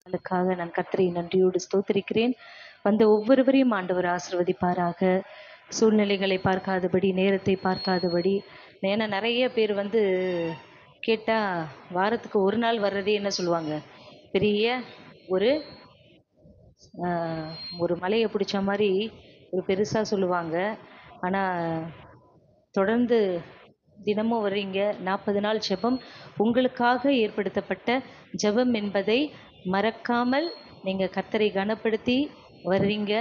அதுக்காக நான் கர்த்தரை நன்றியோடு ஸ்தோத்திரிக்கிறேன். வந்த ஒவ்வொருவரையும் ஆண்டவர் ஆசீர்வதிப்பாராக. சூழ்நிலைகளை பார்க்காதபடி, நேரத்தை பார்க்காதபடி. ஏன்னா நிறைய பேர் கேட்டா வாரத்துக்கு ஒரு நாள் வர்றதே என்ன சொல்லுவாங்க, பெரிய ஒரு ஒரு மலையை பிடிச்ச மாதிரி ஒரு பெருசா சொல்லுவாங்க. ஆனா தொடர்ந்து தினமும் வர்றீங்க. 40 நாள் ஜெபம் உங்களுக்காக ஏற்படுத்தப்பட்ட ஜெபம் என்பதை மறக்காமல் நீங்க கர்த்தரை கனப்படுத்தி வர்றீங்க.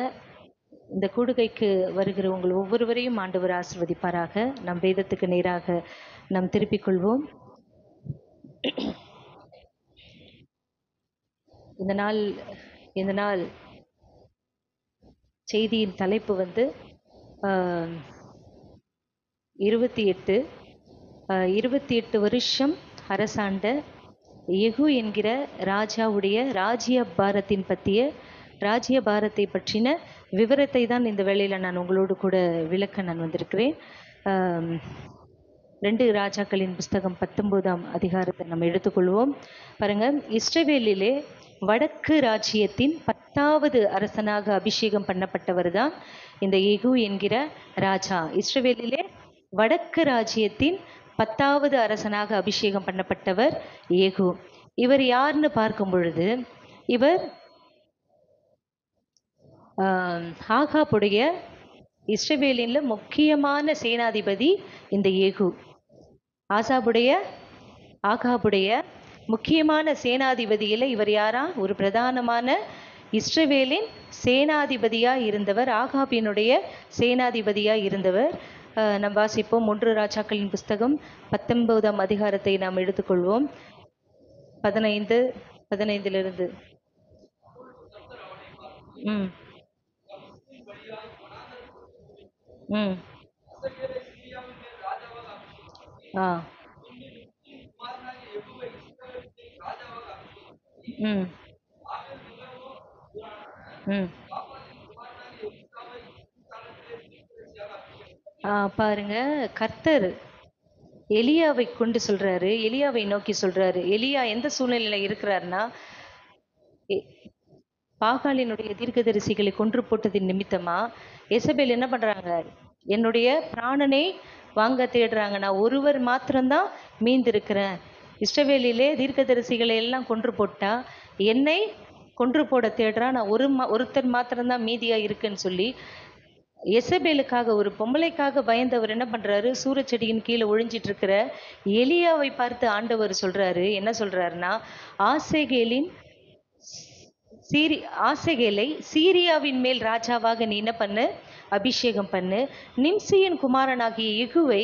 இந்த கூடுகைக்கு வருகிற உங்கள் ஒவ்வொருவரையும் ஆண்டவர் ஆசீர்வதிப்பாராக. நம் வேதத்துக்கு நேராக நாம் திருப்பிக் கொள்வோம். இந்த நாள் செய்தியின் தலைப்பு 28 வருஷம் அரசாண்ட யெகூ என்கிற ராஜாவுடைய ராஜ்யபாரத்தை பற்றின விவரத்தை தான் இந்த வேளையில் நான் உங்களோடு கூட விளக்க நான் வந்திருக்கிறேன். 2 ராஜாக்களின் புஸ்தகம் 19ஆம் அதிகாரத்தை நம்ம எடுத்துக்கொள்வோம். பாருங்க, இஸ்ரவேலிலே வடக்கு ராஜ்யத்தின் 10வது அரசனாக அபிஷேகம் பண்ணப்பட்டவர் தான் இந்த யெகூ என்கிற ராஜா. இஸ்ரவேலிலே வடக்கு ராஜ்யத்தின் 10வது அரசனாக அபிஷேகம் பண்ணப்பட்டவர் யெகூ. இவர் யாருன்னு பார்க்கும் பொழுது, இவர் ஆகாபுடைய இஸ்ரவேலின்ல முக்கியமான சேனாதிபதி இந்த யெகூ. ஆகாபுடைய முக்கியமான சேனாதிபதியில இவர் யாரா? ஒரு பிரதானமான இஸ்ரவேலின் சேனாதிபதியா இருந்தவர், ஆகாபினுடைய சேனாதிபதியா இருந்தவர். நாம் வாசிப்போம். 1 ராஜாக்களின் புஸ்தகம் 19ஆம் அதிகாரத்தை நாம் எடுத்துக்கொள்வோம். 15 பாருங்க, கர்த்தர் எலியாவை கொண்டு சொல்றாரு, எலியாவை நோக்கி சொல்றாரு. எலியா எந்த சூழ்நிலையில இருக்கிறாருன்னா, பாகாலினுடைய தீர்க்கதரிசிகளை கொன்று போட்டதின் நிமித்தமா எசபேல் என்ன பண்றாங்க, என்னுடைய பிராணனை வாங்க தேடுறாங்க. நான் ஒருவர் மாத்திரம்தான் மீந்திருக்கிறேன். இஸ்ரவேலிலே தீர்க்கதரிசிகளை எல்லாம் கொன்று போட்டா என்னை கொன்று போட தேடுறா, நான் ஒருத்தர் மாத்திரம்தான் மீதியா இருக்குன்னு சொல்லி எசபேலுக்காக, ஒரு பொம்பளைக்காக பயந்தவர் என்ன பண்றாரு, சூரச்செடியின் கீழே ஒழிஞ்சிட்டு இருக்கிற எலியாவை பார்த்து ஆண்டவர் சொல்றாரு. என்ன சொல்றாருன்னா, ஆசேகேலை சீரியாவின் மேல் ராஜாவாக நீ என்ன பண்ணு, அபிஷேகம் பண்ணு. நிம்சியின் குமாரனாகிய யெகூவை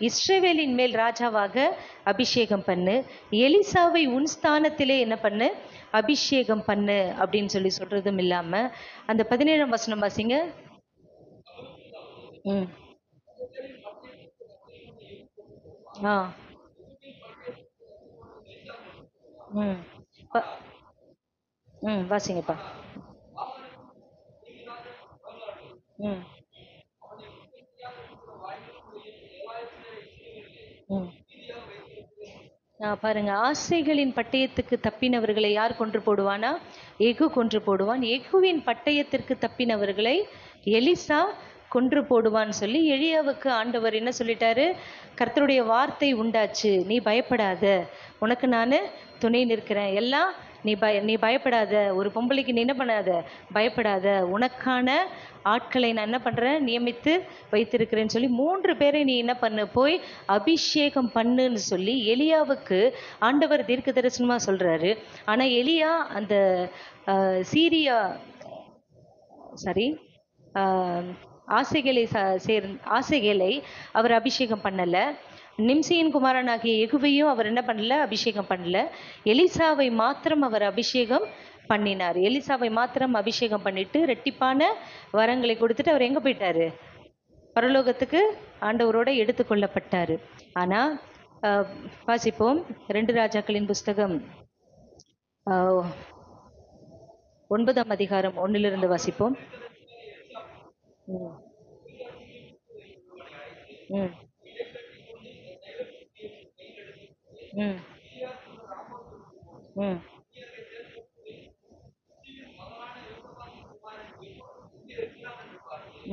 இஸ்ரவேலின் மேல் ராஜாவாக அபிஷேகம் பண்ணு. எலிசாவை உன் ஸ்தானத்திலே என்ன பண்ணு, அபிஷேகம் பண்ணு அப்படின்னு சொல்லி சொல்றதும் இல்லாம அந்த 17ஆம் வசனம் வாசிங்க. வாசிங்கப்பா. பாருங்க, ஆசைகளின் பட்டயத்துக்கு தப்பினவர்களை யார் கொன்று போடுவானா? யெகூ கொன்று போடுவான். யெகூவின் பட்டயத்திற்கு தப்பினவர்களை எலிசா கொன்று போடுவான்னு சொல்லி எலியாவுக்கு ஆண்டவர் என்ன சொல்லிட்டாரு, கர்த்தருடைய வார்த்தை உண்டாச்சு, நீ பயப்படாத, உனக்கு நான் துணை நிற்கிறேன், எல்லாம் நீ பயப்படாத, ஒரு பொம்பளைக்கு நீ என்ன பண்ணாத, பயப்படாத, உனக்கான ஆட்களை நான் என்ன பண்றேன், நியமித்து வைத்திருக்கிறேன்னு சொல்லி 3 பேரை நீ என்ன பண்ணு, போய் அபிஷேகம் பண்ணுன்னு சொல்லி எலியாவுக்கு ஆண்டவர் தீர்க்க தரிசனமா சொல்றாரு. ஆனா எலியா அந்த ஆசேகேலை அவர் அபிஷேகம் பண்ணல. நிம்சியின் குமாரனாகிய யெகூவையும் அவர் என்ன பண்ணல, அபிஷேகம் பண்ணல. எலிசாவை மாத்திரம் அவர் அபிஷேகம் பண்ணினார். எலிசாவை மாத்திரம் அபிஷேகம் பண்ணிட்டு ரெட்டிப்பான வரங்களை கொடுத்துட்டு அவர் எங்க போயிட்டாரு, பரலோகத்துக்கு ஆண்டவரோட எடுத்துக்கொள்ளப்பட்டாரு. ஆனா வாசிப்போம். 2 ராஜாக்களின் புஸ்தகம் 9ஆம் அதிகாரம் 1 வாசிப்போம்.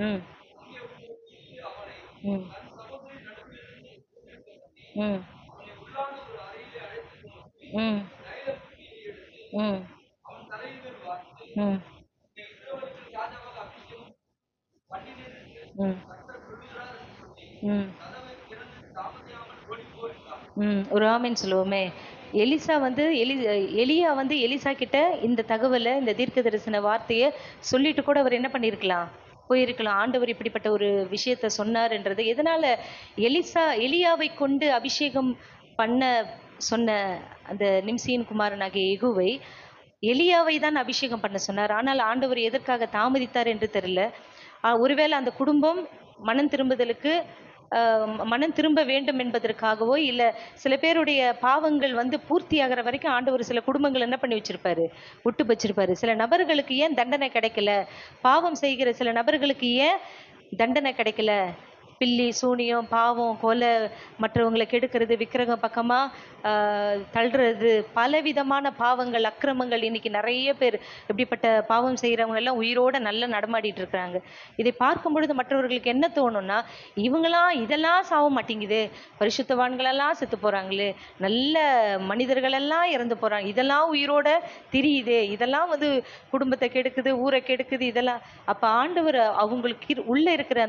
ம் ம் ம் ம் ம் ம் ம் ம் ஒரு ஆமென் சொல்லுவோமே. எலிசா வந்து எலியா வந்து எலிசா கிட்ட இந்த தகவல, இந்த தீர்க்க தரிசன வார்த்தைய சொல்லிட்டு கூட அவர் என்ன பண்ணியிருக்கலாம்? போயிருக்கலாம். ஆண்டவர் இப்படிப்பட்ட ஒரு விஷயத்த சொன்னாருன்றது. எதனால எலியாவை கொண்டு அபிஷேகம் பண்ண சொன்ன அந்த நிம்சியின் குமாரனாகிய யெகூவை, எலியாவை தான் அபிஷேகம் பண்ண சொன்னார். ஆனால் ஆண்டவர் எதற்காக தாமதித்தார் என்று தெரியல. ஒருவேளை அந்த குடும்பம் மனம் திரும்புதலுக்கு மனம் திரும்ப வேண்டும் என்பதற்காகவோ, இல்ல சில பேருடைய பாவங்கள் வந்து பூர்த்தியாகிற வரைக்கும் ஆண்டவர் சில குடும்பங்கள் என்ன பண்ணி வச்சிருப்பாரு? விட்டு வச்சிருப்பாரு. சில நபர்களுக்கு ஏன் தண்டனை கிடைக்கல? பாவம் செய்கிற சில நபர்களுக்கு ஏன் தண்டனை கிடைக்கல? பில்லி, சூனியம், பாவம், கொலை, மற்றவங்களை கெடுக்கிறது, விக்கிரகம் பக்கமா தள்ளுறது, பலவிதமான பாவங்கள், அக்கிரமங்கள். இன்னைக்கு நிறைய பேர் இப்படிப்பட்ட பாவம் செய்கிறவங்க எல்லாம் உயிரோட நல்லா நடமாடிட்டு இருக்கிறாங்க. இதை பார்க்கும் பொழுது மற்றவர்களுக்கு என்ன தோணும்னா, இவங்களாம் இதெல்லாம் சாவ மாட்டேங்குது, பரிசுத்தவான்களெல்லாம் செத்து போறாங்களே, நல்ல மனிதர்களெல்லாம் இறந்து போறாங்க, இதெல்லாம் உயிரோட திரியுதே, இதெல்லாம் வந்து குடும்பத்தை கெடுக்குது, ஊரை கெடுக்குது, இதெல்லாம். அப்ப ஆண்டவர் அவங்களுக்கு உள்ள இருக்கிற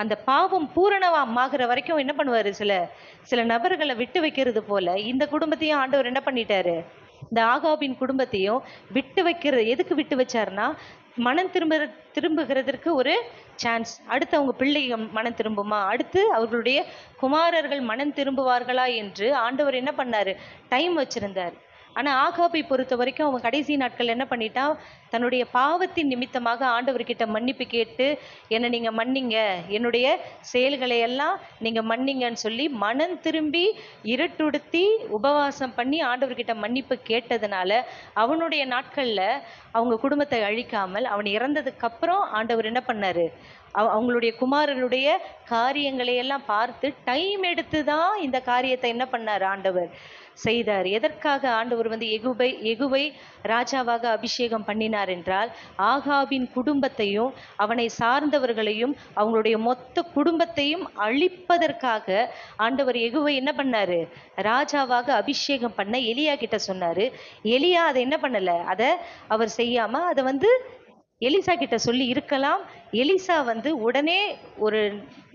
அந்த பாவம் பூரணமாகிற வரைக்கும் என்ன பண்ணுவாரு? சில சில நபர்களை விட்டு வைக்கிறது போல இந்த குடும்பத்தையும் ஆண்டவர் என்ன பண்ணிட்டாரு? இந்த ஆகாபின் குடும்பத்தையும் விட்டு வைக்கிறது. எதுக்கு விட்டு வச்சாருன்னா, மனம் திரும்புகிறதற்கு ஒரு சான்ஸ். அடுத்து அவங்க பிள்ளைகள் மனம் திரும்புமா, அடுத்து அவர்களுடைய குமாரர்கள் மனம் திரும்புவார்களா என்று ஆண்டவர் என்ன பண்ணாரு? டைம் வச்சிருந்தார். ஆனா ஆகாபை பொறுத்த வரைக்கும் அவன் கடைசி நாட்கள் என்ன பண்ணிட்டான்? தன்னுடைய பாவத்தின் நிமித்தமாக ஆண்டவர்கிட்ட மன்னிப்பு கேட்டு, என்னை நீங்க மன்னிங்க, என்னுடைய செயல்களை எல்லாம் நீங்க மன்னிங்கன்னு சொல்லி மனம் திரும்பி இருட்டுடுத்தி உபவாசம் பண்ணி ஆண்டவர்கிட்ட மன்னிப்பு கேட்டதுனால அவனுடைய நாட்கள்ல அவங்க குடும்பத்தை அழிக்காமல், அவன் இறந்ததுக்கு அப்புறம் ஆண்டவர் என்ன பண்ணாரு? அவங்களுடைய குமாரனுடைய காரியங்களை எல்லாம் பார்த்து டைம் எடுத்து தான் இந்த காரியத்தை என்ன பண்ணார்? ஆண்டவர் செய்தார். எதற்காக ஆண்டவர் வந்து எகுவை ராஜாவாக அபிஷேகம் பண்ணினார் என்றால், ஆகாபின் குடும்பத்தையும் அவனை சார்ந்தவர்களையும் அவங்களுடைய மொத்த குடும்பத்தையும் அழிப்பதற்காக ஆண்டவர் எகுவை என்ன பண்ணாரு? ராஜாவாக அபிஷேகம் பண்ண எலியா கிட்ட சொன்னாரு. எலியா அதை என்ன பண்ணல, அதை அவர் செய்யாம அதை வந்து எலிசா கிட்ட சொல்லி இருக்கலாம். எலிசா வந்து உடனே ஒரு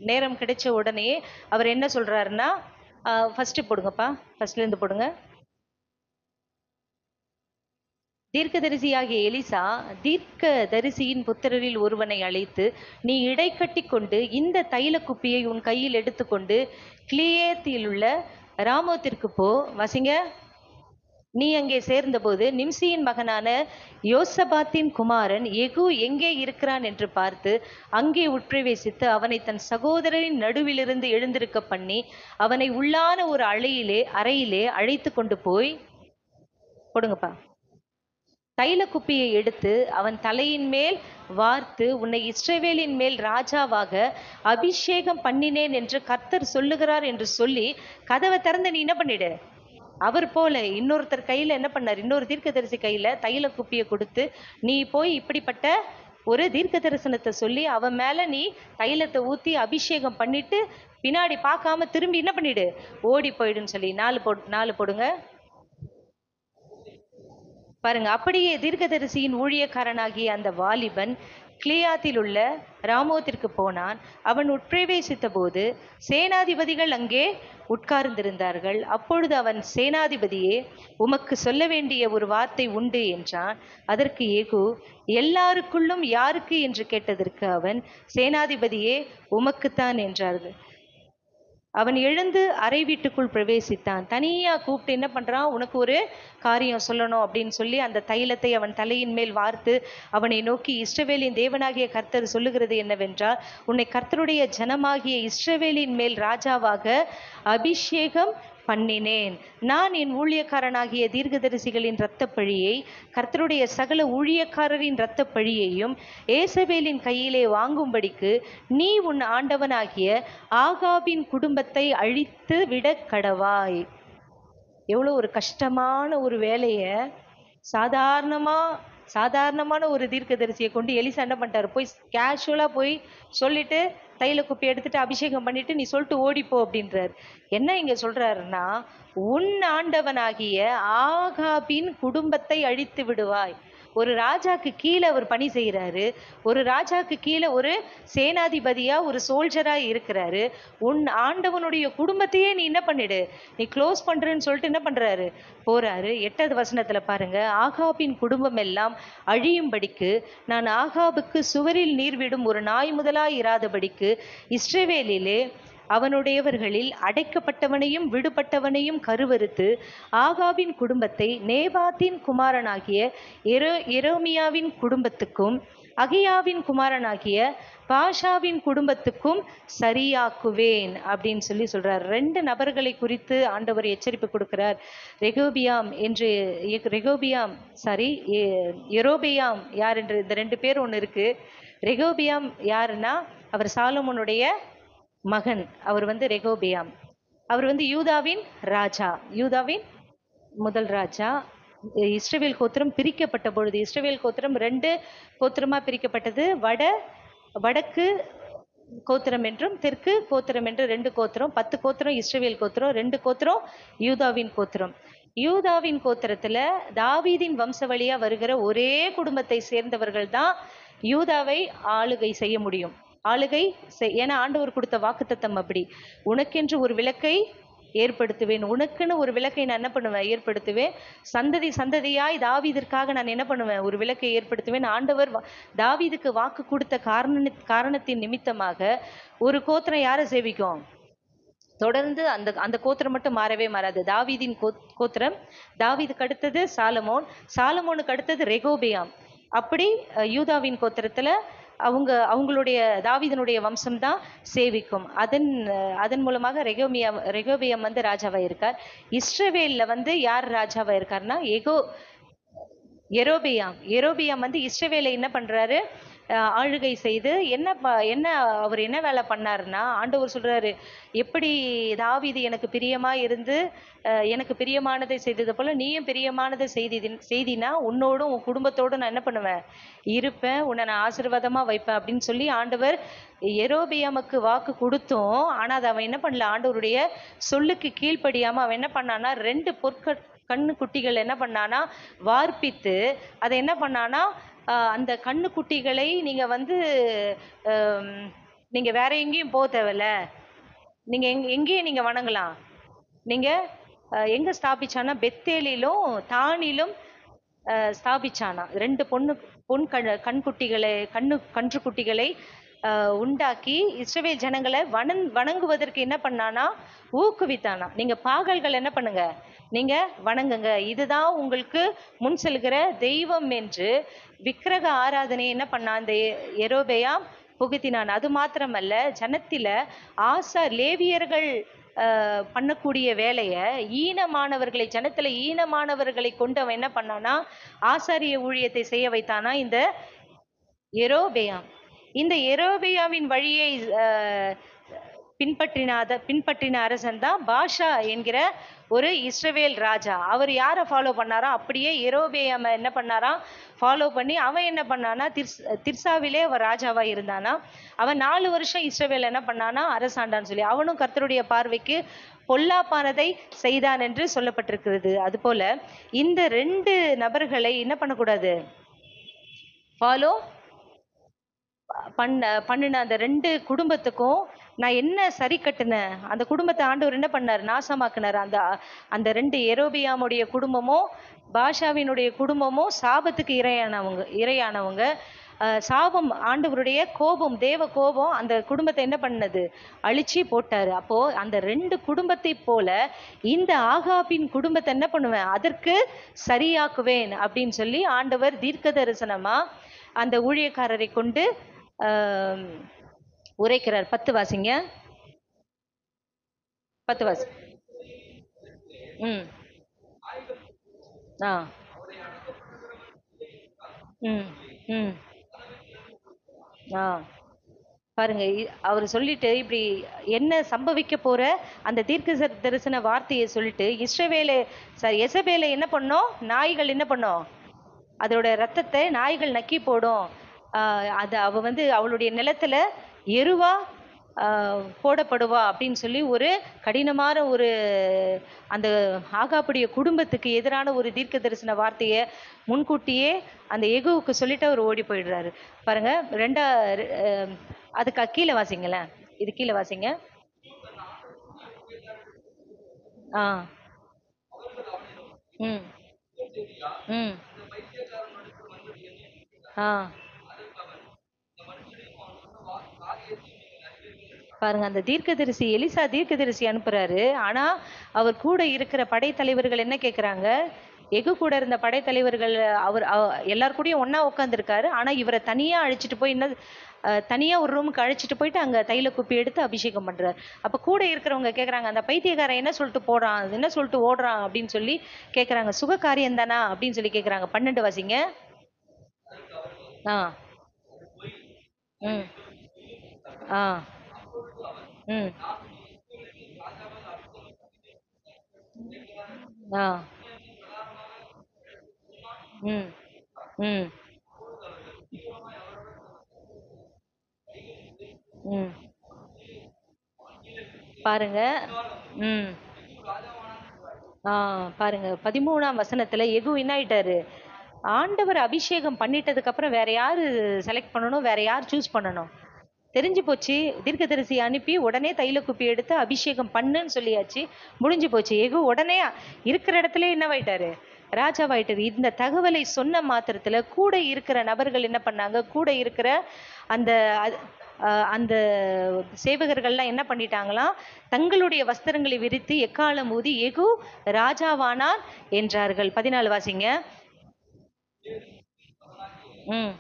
நேரம் கிடைச்ச உடனே அவர் என்ன சொல்றாருன்னா, ஃபர்ஸ்ட் போடுங்கப்பா, ஃபர்ஸ்ட்ல இருந்து போடுங்க. தீர்க்கதரிசியாகிய எலிசா தீர்க்கதரிசியின் புத்திரரில் ஒருவனை அழைத்து, நீ இடை கட்டி கொண்டு இந்த தைல குப்பியை உன் கையில் எடுத்துக்கொண்டு கிளியேத்தில் உள்ள ராமோத்திற்கு போ. வசிங்க. நீ அங்கே சேர்ந்தபோது நிம்சியின் மகனான யோசபாத்தின் குமாரன் எகு எங்கே இருக்கிறான் என்று பார்த்து அங்கே உட்பிரவேசித்து அவனை தன் சகோதரரின் நடுவிலிருந்து எழுந்திருக்க பண்ணி அவனை உள்ளான ஒரு அறையிலே அழைத்து கொண்டு போய் கொடுங்கப்பா. தைல குப்பியை எடுத்து அவன் தலையின் மேல் வார்த்து, உன்னை இஸ்ரவேலின் மேல் ராஜாவாக அபிஷேகம் பண்ணினேன் என்று கர்த்தர் சொல்லுகிறார் என்று சொல்லி கதவை திறந்து நீ என்ன பண்ணிடு? அவர் போல இன்னொருத்தர் கையில என்ன பண்ணார்? இன்னொரு தீர்க்கதரிசி கையில தைல குப்பியை கொடுத்து, நீ போய் இப்படிப்பட்ட ஒரு தீர்க்க தரிசனத்தை சொல்லி அவன் மேல நீ தைலத்தை ஊத்தி அபிஷேகம் பண்ணிட்டு பின்னாடி பார்க்காம திரும்பி என்ன பண்ணிடு? ஓடி போயிடுன்னு சொல்லி 4 போடுங்க பாருங்க. அப்படியே தீர்க்கதரிசியின் ஊழியக்காரனாகிய அந்த வாலிபன் கிளியாத்தில் உள்ள ராமோத்திற்கு போனான். அவன் உட்பிரவேசித்த போது சேனாதிபதிகள் அங்கே உட்கார்ந்திருந்தார்கள். அப்பொழுது அவன், சேனாதிபதியே, உமக்கு சொல்ல வேண்டிய ஒரு வார்த்தை உண்டு என்றான். அதற்கு ஏகு, எல்லாருக்குள்ளும் யாருக்கு என்று கேட்டதற்கு அவன், சேனாதிபதியே, உமக்குத்தான் என்றார்கள். அவன் எழுந்து அறை வீட்டுக்குள் பிரவேசித்தான். தனியா கூப்பிட்டு என்ன பண்றான்? உனக்கு ஒரு காரியம் சொல்லணும் அப்படின்னு சொல்லி அந்த தைலத்தை அவன் தலையின் மேல் வார்த்து அவனை நோக்கி, இஸ்ரவேலின் தேவனாகிய கர்த்தர் சொல்லுகிறது என்னவென்றால், உன்னை கர்த்தருடைய ஜனமாகிய இஸ்ரவேலின் மேல் ராஜாவாக அபிஷேகம் பண்ணினேன். நான் என் ஊழியக்காரனாகிய தீர்க்கதரிசிகளின் இரத்தப்பழியை, கர்த்தருடைய சகல ஊழியக்காரரின் இரத்தப்பழியையும் ஏசபேலின் கையிலே வாங்கும்படிக்கு நீ உன் ஆண்டவனாகிய ஆகாபின் குடும்பத்தை அழித்து விட கடவாய். எவ்வளோ ஒரு கஷ்டமான ஒரு வேலையை சாதாரணமா சாதாரணமான ஒரு தீர்க்கதரிசியை கொண்டு எலிசா என்ன பண்ணிட்டாரு, போய் கேஷுவலா போய் சொல்லிட்டு தைல குப்பி எடுத்துட்டு அபிஷேகம் பண்ணிட்டு நீ சொல்லிட்டு ஓடிப்போ அப்படின்றாரு. என்ன இங்க சொல்றாருன்னா, உன் ஆண்டவனாகிய ஆகாபின் குடும்பத்தை அழித்து விடுவாய். ஒரு ராஜாக்கு கீழே அவர் பணி செய்யறாரு, ஒரு ராஜாக்கு கீழே ஒரு சேனாதிபதியா ஒரு சோல்ஜரா இருக்கிறாரு. உன் ஆண்டவனுடைய குடும்பத்தையே நீ என்ன பண்ணிடு, நீ க்ளோஸ் பண்றேன்னு சொல்லிட்டு என்ன பண்றாரு, போறாரு. 8வது வசனத்துல பாருங்க, ஆகாபின் குடும்பம் எல்லாம் அழியும்படிக்கு நான் ஆகாபுக்கு சுவரில் நீர் விடும் ஒரு நாய் முதலாய் இராதபடிக்கு இஸ்ரவேலிலே அவனுடையவர்களில் அடைக்கப்பட்டவனையும் விடுபட்டவனையும் கருவறுத்து ஆகாபின் குடும்பத்தை நேபாத்தின் குமாரனாகிய எரோமியாவின் குடும்பத்துக்கும் அகியாவின் குமாரனாகிய பாஷாவின் குடும்பத்துக்கும் சரியாக்குவேன் அப்படின்னு சொல்லி சொல்றார். 2 நபர்களை குறித்து ஆண்டவர் எச்சரிப்பு கொடுக்கிறார். எரோபியாம் யார் என்று, இந்த 2 பேர் ஒன்று இருக்கு. ரெகோபியாம் யாருன்னா, அவர் சாலமோனுடைய மகன். அவர் ரெகோபியாம். அவர் யூதாவின் ராஜா, யூதாவின் முதல் ராஜா. இஸ்ரவேல் கோத்திரம் பிரிக்கப்பட்ட பொழுது, இஸ்ரவேல் கோத்திரம் 2 கோத்திரமா பிரிக்கப்பட்டது. வடக்கு கோத்திரம் என்றும் தெற்கு கோத்திரம் என்று 2 கோத்திரம். 10 கோத்திரம் இஸ்ரவேல் கோத்திரம், 2 கோத்திரம் யூதாவின் கோத்திரம். யூதாவின் கோத்திரத்துல தாவீதின் வம்ச வழியா வருகிற ஒரே குடும்பத்தை சேர்ந்தவர்கள் தான் யூதாவை ஆளுகை செய்ய முடியும். ஏன்னா ஆண்டவர் கொடுத்த வாக்குத்தத்தம் அப்படி, உனக்கென்று ஒரு விளக்கை ஏற்படுத்துவேன், உனக்குன்னு ஒரு விளக்கை நான் என்ன பண்ணுவேன், ஏற்படுத்துவேன். சந்ததி சந்ததியாய் தாவீதிற்காக நான் என்ன பண்ணுவேன், ஒரு விளக்கை ஏற்படுத்துவேன். ஆண்டவர் தாவீதுக்கு வாக்கு கொடுத்த காரணத்தின் நிமித்தமாக ஒரு கோத்திரம் யாரை சேவிக்கும், தொடர்ந்து அந்த கோத்திரம் மட்டும் மாறவே மாறாது. தாவீதின் கோத்திரம், தாவீதுக்கு அடுத்தது சாலமோன், சாலமோனுக்கு அடுத்தது ரெகோபியாம். அப்படி யூதாவின் கோத்திரத்துல அவங்களுடைய தாவீதனுடைய வம்சம் தான் சேவிக்கும். அதன் மூலமாக ரெகோபியம் ராஜாவா இருக்கார். இஸ்ரவேல்ல யார் ராஜாவா இருக்காருன்னா எரோபியாம் இஸ்ரவேலை என்ன பண்றாரு, ஆளுகை செய்து என்ன அவர் என்ன வேலை பண்ணாருன்னா, ஆண்டவர் சொல்றாரு, எப்படி தாவீது எனக்கு பிரியமா இருந்து எனக்கு பிரியமானதை செய்தது போல நீயும் பிரியமானதை செய்தினா உன்னோடும் உன் குடும்பத்தோடும் நான் என்ன பண்ணுவேன், இருப்பேன், உன்னை நான் ஆசீர்வாதமா வைப்பேன் அப்படின்னு சொல்லி ஆண்டவர் எரோபியாமுக்கு வாக்கு கொடுத்தோம். ஆனா அதை அவன் என்ன பண்ணல, ஆண்டவருடைய சொல்லுக்கு கீழ்ப்படியாம அவன் என்ன பண்ணானா, 2 கண்ணு குட்டிகள் என்ன பண்ணானா வார்ப்பித்து அதை என்ன பண்ணானா, அந்த கண்ணு குட்டிகளை நீங்க நீங்க வேற எங்கேயும் போக தேவையில்ல, நீங்க எங்கேயும் நீங்க வணங்கலாம். நீங்க எங்க ஸ்தாபிச்சானா, பெத்தேலிலும் தானிலும் ஸ்தாபிச்சானா. 2 கண்குட்டிகளை கன்று குட்டிகளை உண்டாக்கி இஸ்ரவேல் ஜனங்களை வணங்குவதற்கு என்ன பண்ணானா, ஊக்குவித்தானா. நீங்க பாகல்கள் என்ன பண்ணுங்க, நீங்க வணங்குங்க, இதுதான் உங்களுக்கு முன் செல்கிற தெய்வம் என்று விக்கிரக ஆராதனை என்ன பண்ணா அந்த எரோபெயாம் புகுத்தினான். அது மாத்திரமல்ல, ஜனத்தில லேவியர்கள் பண்ணக்கூடிய வேலையை ஈனமானவர்களை, ஜனத்துல ஈனமானவர்களை கொண்டு அவன் என்ன பண்ணானா, ஆசாரிய ஊழியத்தை செய்ய வைத்தானா இந்த எரோபெயாம். இந்த எரோபெயாவின் வழியை பின்பற்றின அரசன் தான் பாஷா என்கிற ஒரு இஸ்ரவேல் ராஜா. அவர் யாரை ஃபாலோ பண்ணாரோ அப்படியே எரோபெயாம என்ன பண்ணாரா, ஃபாலோ பண்ணி அவன் என்ன பண்ணானா, திர்சாவிலே அவர் ராஜாவா இருந்தானா. அவன் 4 வருஷம் இஸ்ரவேல் என்ன பண்ணானா, அரசாண்டான்னு சொல்லி அவனும் கர்த்தருடைய பார்வைக்கு பொல்லாப்பானதை செய்தான் என்று சொல்லப்பட்டிருக்கிறது. அதுபோல இந்த 2 நபர்களை என்ன பண்ணக்கூடாது, ஃபாலோ பண்ணின அந்த 2 குடும்பத்துக்கும் நான் என்ன சரி கட்டுனேன், அந்த குடும்பத்தை ஆண்டவர் என்ன பண்ணார், நாசமாக்குனார். அந்த 2 எரோபியாமுடைய குடும்பமும் பாஷாவினுடைய குடும்பமும் சாபத்துக்கு இரையானவங்க. சாபம், ஆண்டவருடைய கோபம், தேவ கோபம் அந்த குடும்பத்தை என்ன பண்ணது, அழிச்சு போட்டாரு. அப்போ அந்த 2 குடும்பத்தை போல இந்த ஆகாபின் குடும்பத்தை என்ன பண்ணுவேன், அதற்கு சரியாக்குவேன் அப்படின்னு சொல்லி ஆண்டவர் தீர்க்க தரிசனமா அந்த ஊழியக்காரரை கொண்டு உரைக்கிறார். 10 வாசிங்க, 10 வாசி. பாருங்க, அவர் சொல்லிட்டு இப்படி என்ன சம்பவிக்க போற அந்த தீர்க்க தரிசன வார்த்தையை சொல்லிட்டு எசபேலை என்ன பண்ணோம், நாய்கள் என்ன பண்ணோம், அதோட ரத்தத்தை நாய்கள் நக்கி போடும். அது அவ வந்து அவளுடைய நிலத்துல எருவா போடப்படுவா அப்படின்னு சொல்லி ஒரு கடினமான ஒரு அந்த ஆகாப்புடைய குடும்பத்துக்கு எதிரான ஒரு தீர்க்க தரிசன வார்த்தையை முன்கூட்டியே அந்த எகுவுக்கு சொல்லிட்டு அவர் ஓடி போயிடுறாரு. பாருங்க அதுக்கு கீழே வாசிங்களேன், இது கீழே வாசிங்க. ஆ ம் ம் ஆ பாருங்க, அந்த தீர்க்கதரிசி எலிசா தீர்க்கதரிசி அனுப்புறாரு. ஆனா அவர் கூட இருக்கிற படைத்தலைவர்கள் என்ன கேக்குறாங்க? எகு கூட இருந்த படைத்தலைவர்கள் அவர் எல்லார் கூடயும் ஒண்ணா உட்கார்ந்திருக்காரு. ஆனா இவரை தனியா அழைச்சிட்டு போய் என்ன தனியா ஒரு ரூமுக்கு அழைச்சிட்டு போயிட்டு அங்க தைல குப்பி எடுத்து அபிஷேகம் பண்றாரு. அப்ப கூட இருக்கிறவங்க கேக்குறாங்க, அந்த பைத்தியக்காரன் என்ன சொல்லிட்டு போறான், என்ன சொல்லிட்டு ஓடுறான் அப்படின்னு சொல்லி கேக்குறாங்க. சுக காரியம் தானா அப்படின்னு சொல்லி கேக்குறாங்க. 12 வாசிங்க. ஆ ம் ஆ ம் ஆ ம் ம் ம் பாருங்க. ம் ஆ பாருங்க, 13ஆம் வசனத்துல எகு என்ன ஆயிட்டாரு? ஆண்டவர் அபிஷேகம் பண்ணிட்டதுக்கு அப்புறம் வேற யாரு செலக்ட் பண்ணணும், வேற யார் சூஸ் பண்ணணும்? தெரிஞ்சு போச்சு. தீர்க்கதரிசி அனுப்பி உடனே தைல குப்பி எடுத்து அபிஷேகம் பண்ணுன்னு சொல்லியாச்சு. முடிஞ்சு போச்சு. எகு உடனே இருக்கிற இடத்துல என்னவாயிட்டாரு? ராஜாவாயிட்டாரு. இந்த தகவலை சொன்ன மாத்திரத்துல கூட இருக்கிற நபர்கள் என்ன பண்ணாங்க? கூட இருக்கிற அந்த அந்த சேவகர்கள்லாம் என்ன பண்ணிட்டாங்களாம்? தங்களுடைய வஸ்திரங்களை விரித்து எக்காலம் ஊதி எகு ராஜாவானார் என்றார்கள். 14 வாசிங்க. ம்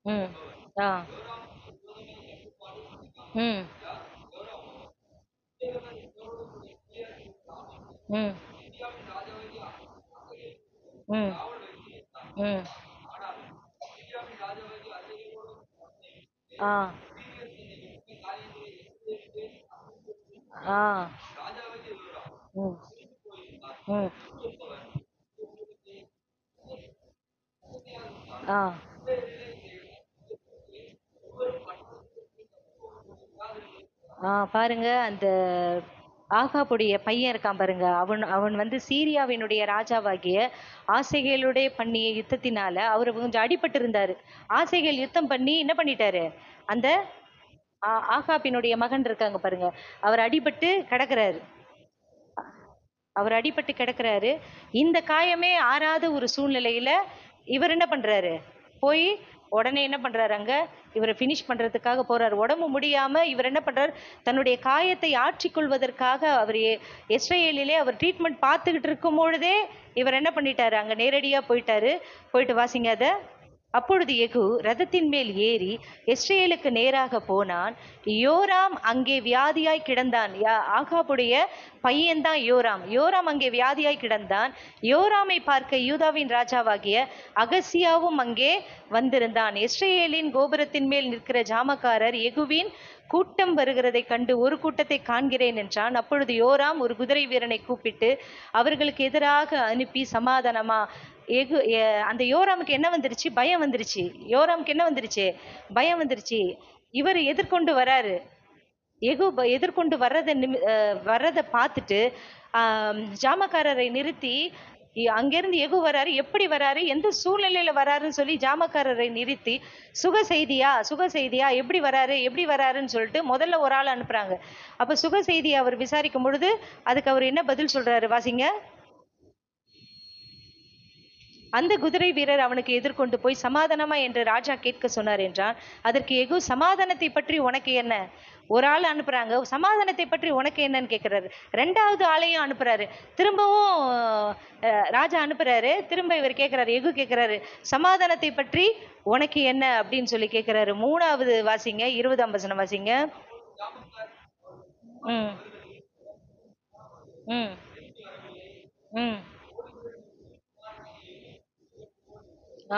ம் ஆ ம் ம் ம் ம் ஆ ஆ ம் ம் ஆ பாருங்க, அந்த ஆகாபுடைய பையன் இருக்கான் பாருங்க. அவன் அவன் வந்து சீரியாவினுடைய ராஜாவாகிய ஆசேகேலுடைய பண்ணிய யுத்தத்தினால அவர் கொஞ்சம் அடிபட்டு இருந்தாரு. ஆசேகேல் யுத்தம் பண்ணி என்ன பண்ணிட்டாரு? அந்த ஆகாபினுடைய மகன் இருக்காங்க பாருங்க, அவர் அடிபட்டு கிடக்குறாரு. அவர் அடிபட்டு கிடக்குறாரு. இந்த காயமே ஆறாத ஒரு சூழ்நிலையில இவர் என்ன பண்றாரு? போய் உடனே என்ன பண்றாரு? அங்க இவரை பினிஷ் பண்றதுக்காக போறாரு. உடம்பு முடியாம இவர் என்ன பண்றாரு? தன்னுடைய காயத்தை ஆற்றிக் கொள்வதற்காக அவர் இஸ்ரேலிலே அவர் ட்ரீட்மெண்ட் பார்த்துக்கிட்டு இருக்கும் பொழுதே இவர் என்ன பண்ணிட்டாரு? அங்க நேரடியா போயிட்டாரு. போயிட்டு வாசிங்க அத. அப்பொழுது எகு ரதத்தின் மேல் ஏறி இஸ்ரேலுக்கு நேராக போனான். யோராம் அங்கே வியாதியாய் கிடந்தான். ஆகாபுடைய பையன்தான் யோராம். யோராம் அங்கே வியாதியாய் கிடந்தான். யோராமை பார்க்க யூதாவின் ராஜாவாகிய அகசியாவும் அங்கே வந்திருந்தான். இஸ்ரேலின் கோபுரத்தின் மேல் நிற்கிற ஜாமக்காரர் எகுவின் கூட்டம் வருகிறதை கண்டு ஒரு கூட்டத்தை காண்கிறேன் என்றான். அப்பொழுது யோராம் ஒரு குதிரை வீரனை கூப்பிட்டு அவர்களுக்கு எதிராக அனுப்பி சமாதானமா அந்த யோராமுக்கு என்ன வந்துருச்சு? பயம் வந்துருச்சு. யோராமுக்கு என்ன வந்துருச்சு? பயம் வந்துருச்சு. இவர் எதிர்கொண்டு வராரு. எகு எதிர்கொண்டு வர்றதை பார்த்துட்டு ஜாமக்காரரை நிறுத்தி அங்கிருந்து எகு வராரு, எப்படி வராரு, எந்த சூழ்நிலையில வராருன்னு சொல்லி ஜாமக்காரரை நிறுத்தி சுக செய்தியா எப்படி வராருன்னு சொல்லிட்டு முதல்ல ஒரு ஆள் அனுப்புறாங்க. அப்ப சுக செய்தியை அவர் விசாரிக்கும் பொழுது அதுக்கு அவர் என்ன பதில் சொல்றாரு? வாசிங்க. அந்த குதிரை வீரர் அவனுக்கு எதிர்கொண்டு போய் சமாதானமா என்று ராஜா கேட்க சொன்னார் என்றான். அதற்கு எகு, சமாதானத்தை பற்றி உனக்கு என்ன? ஒரு ஆள் அனுப்புறாங்க, சமாதானத்தை பற்றி உனக்கு என்னன்னு கேட்கிறாரு. ரெண்டாவது ஆளையும் அனுப்புறாரு. திரும்பவும் ராஜா அனுப்புறாரு. திரும்ப இவர் கேட்கிறாரு, எகு கேட்கிறாரு, சமாதானத்தை பற்றி உனக்கு என்ன அப்படின்னு சொல்லி கேட்கிறாரு. மூணாவது வாசிங்க, 20ஆம் வசனம் வாசிங்க. ம் ம் ம்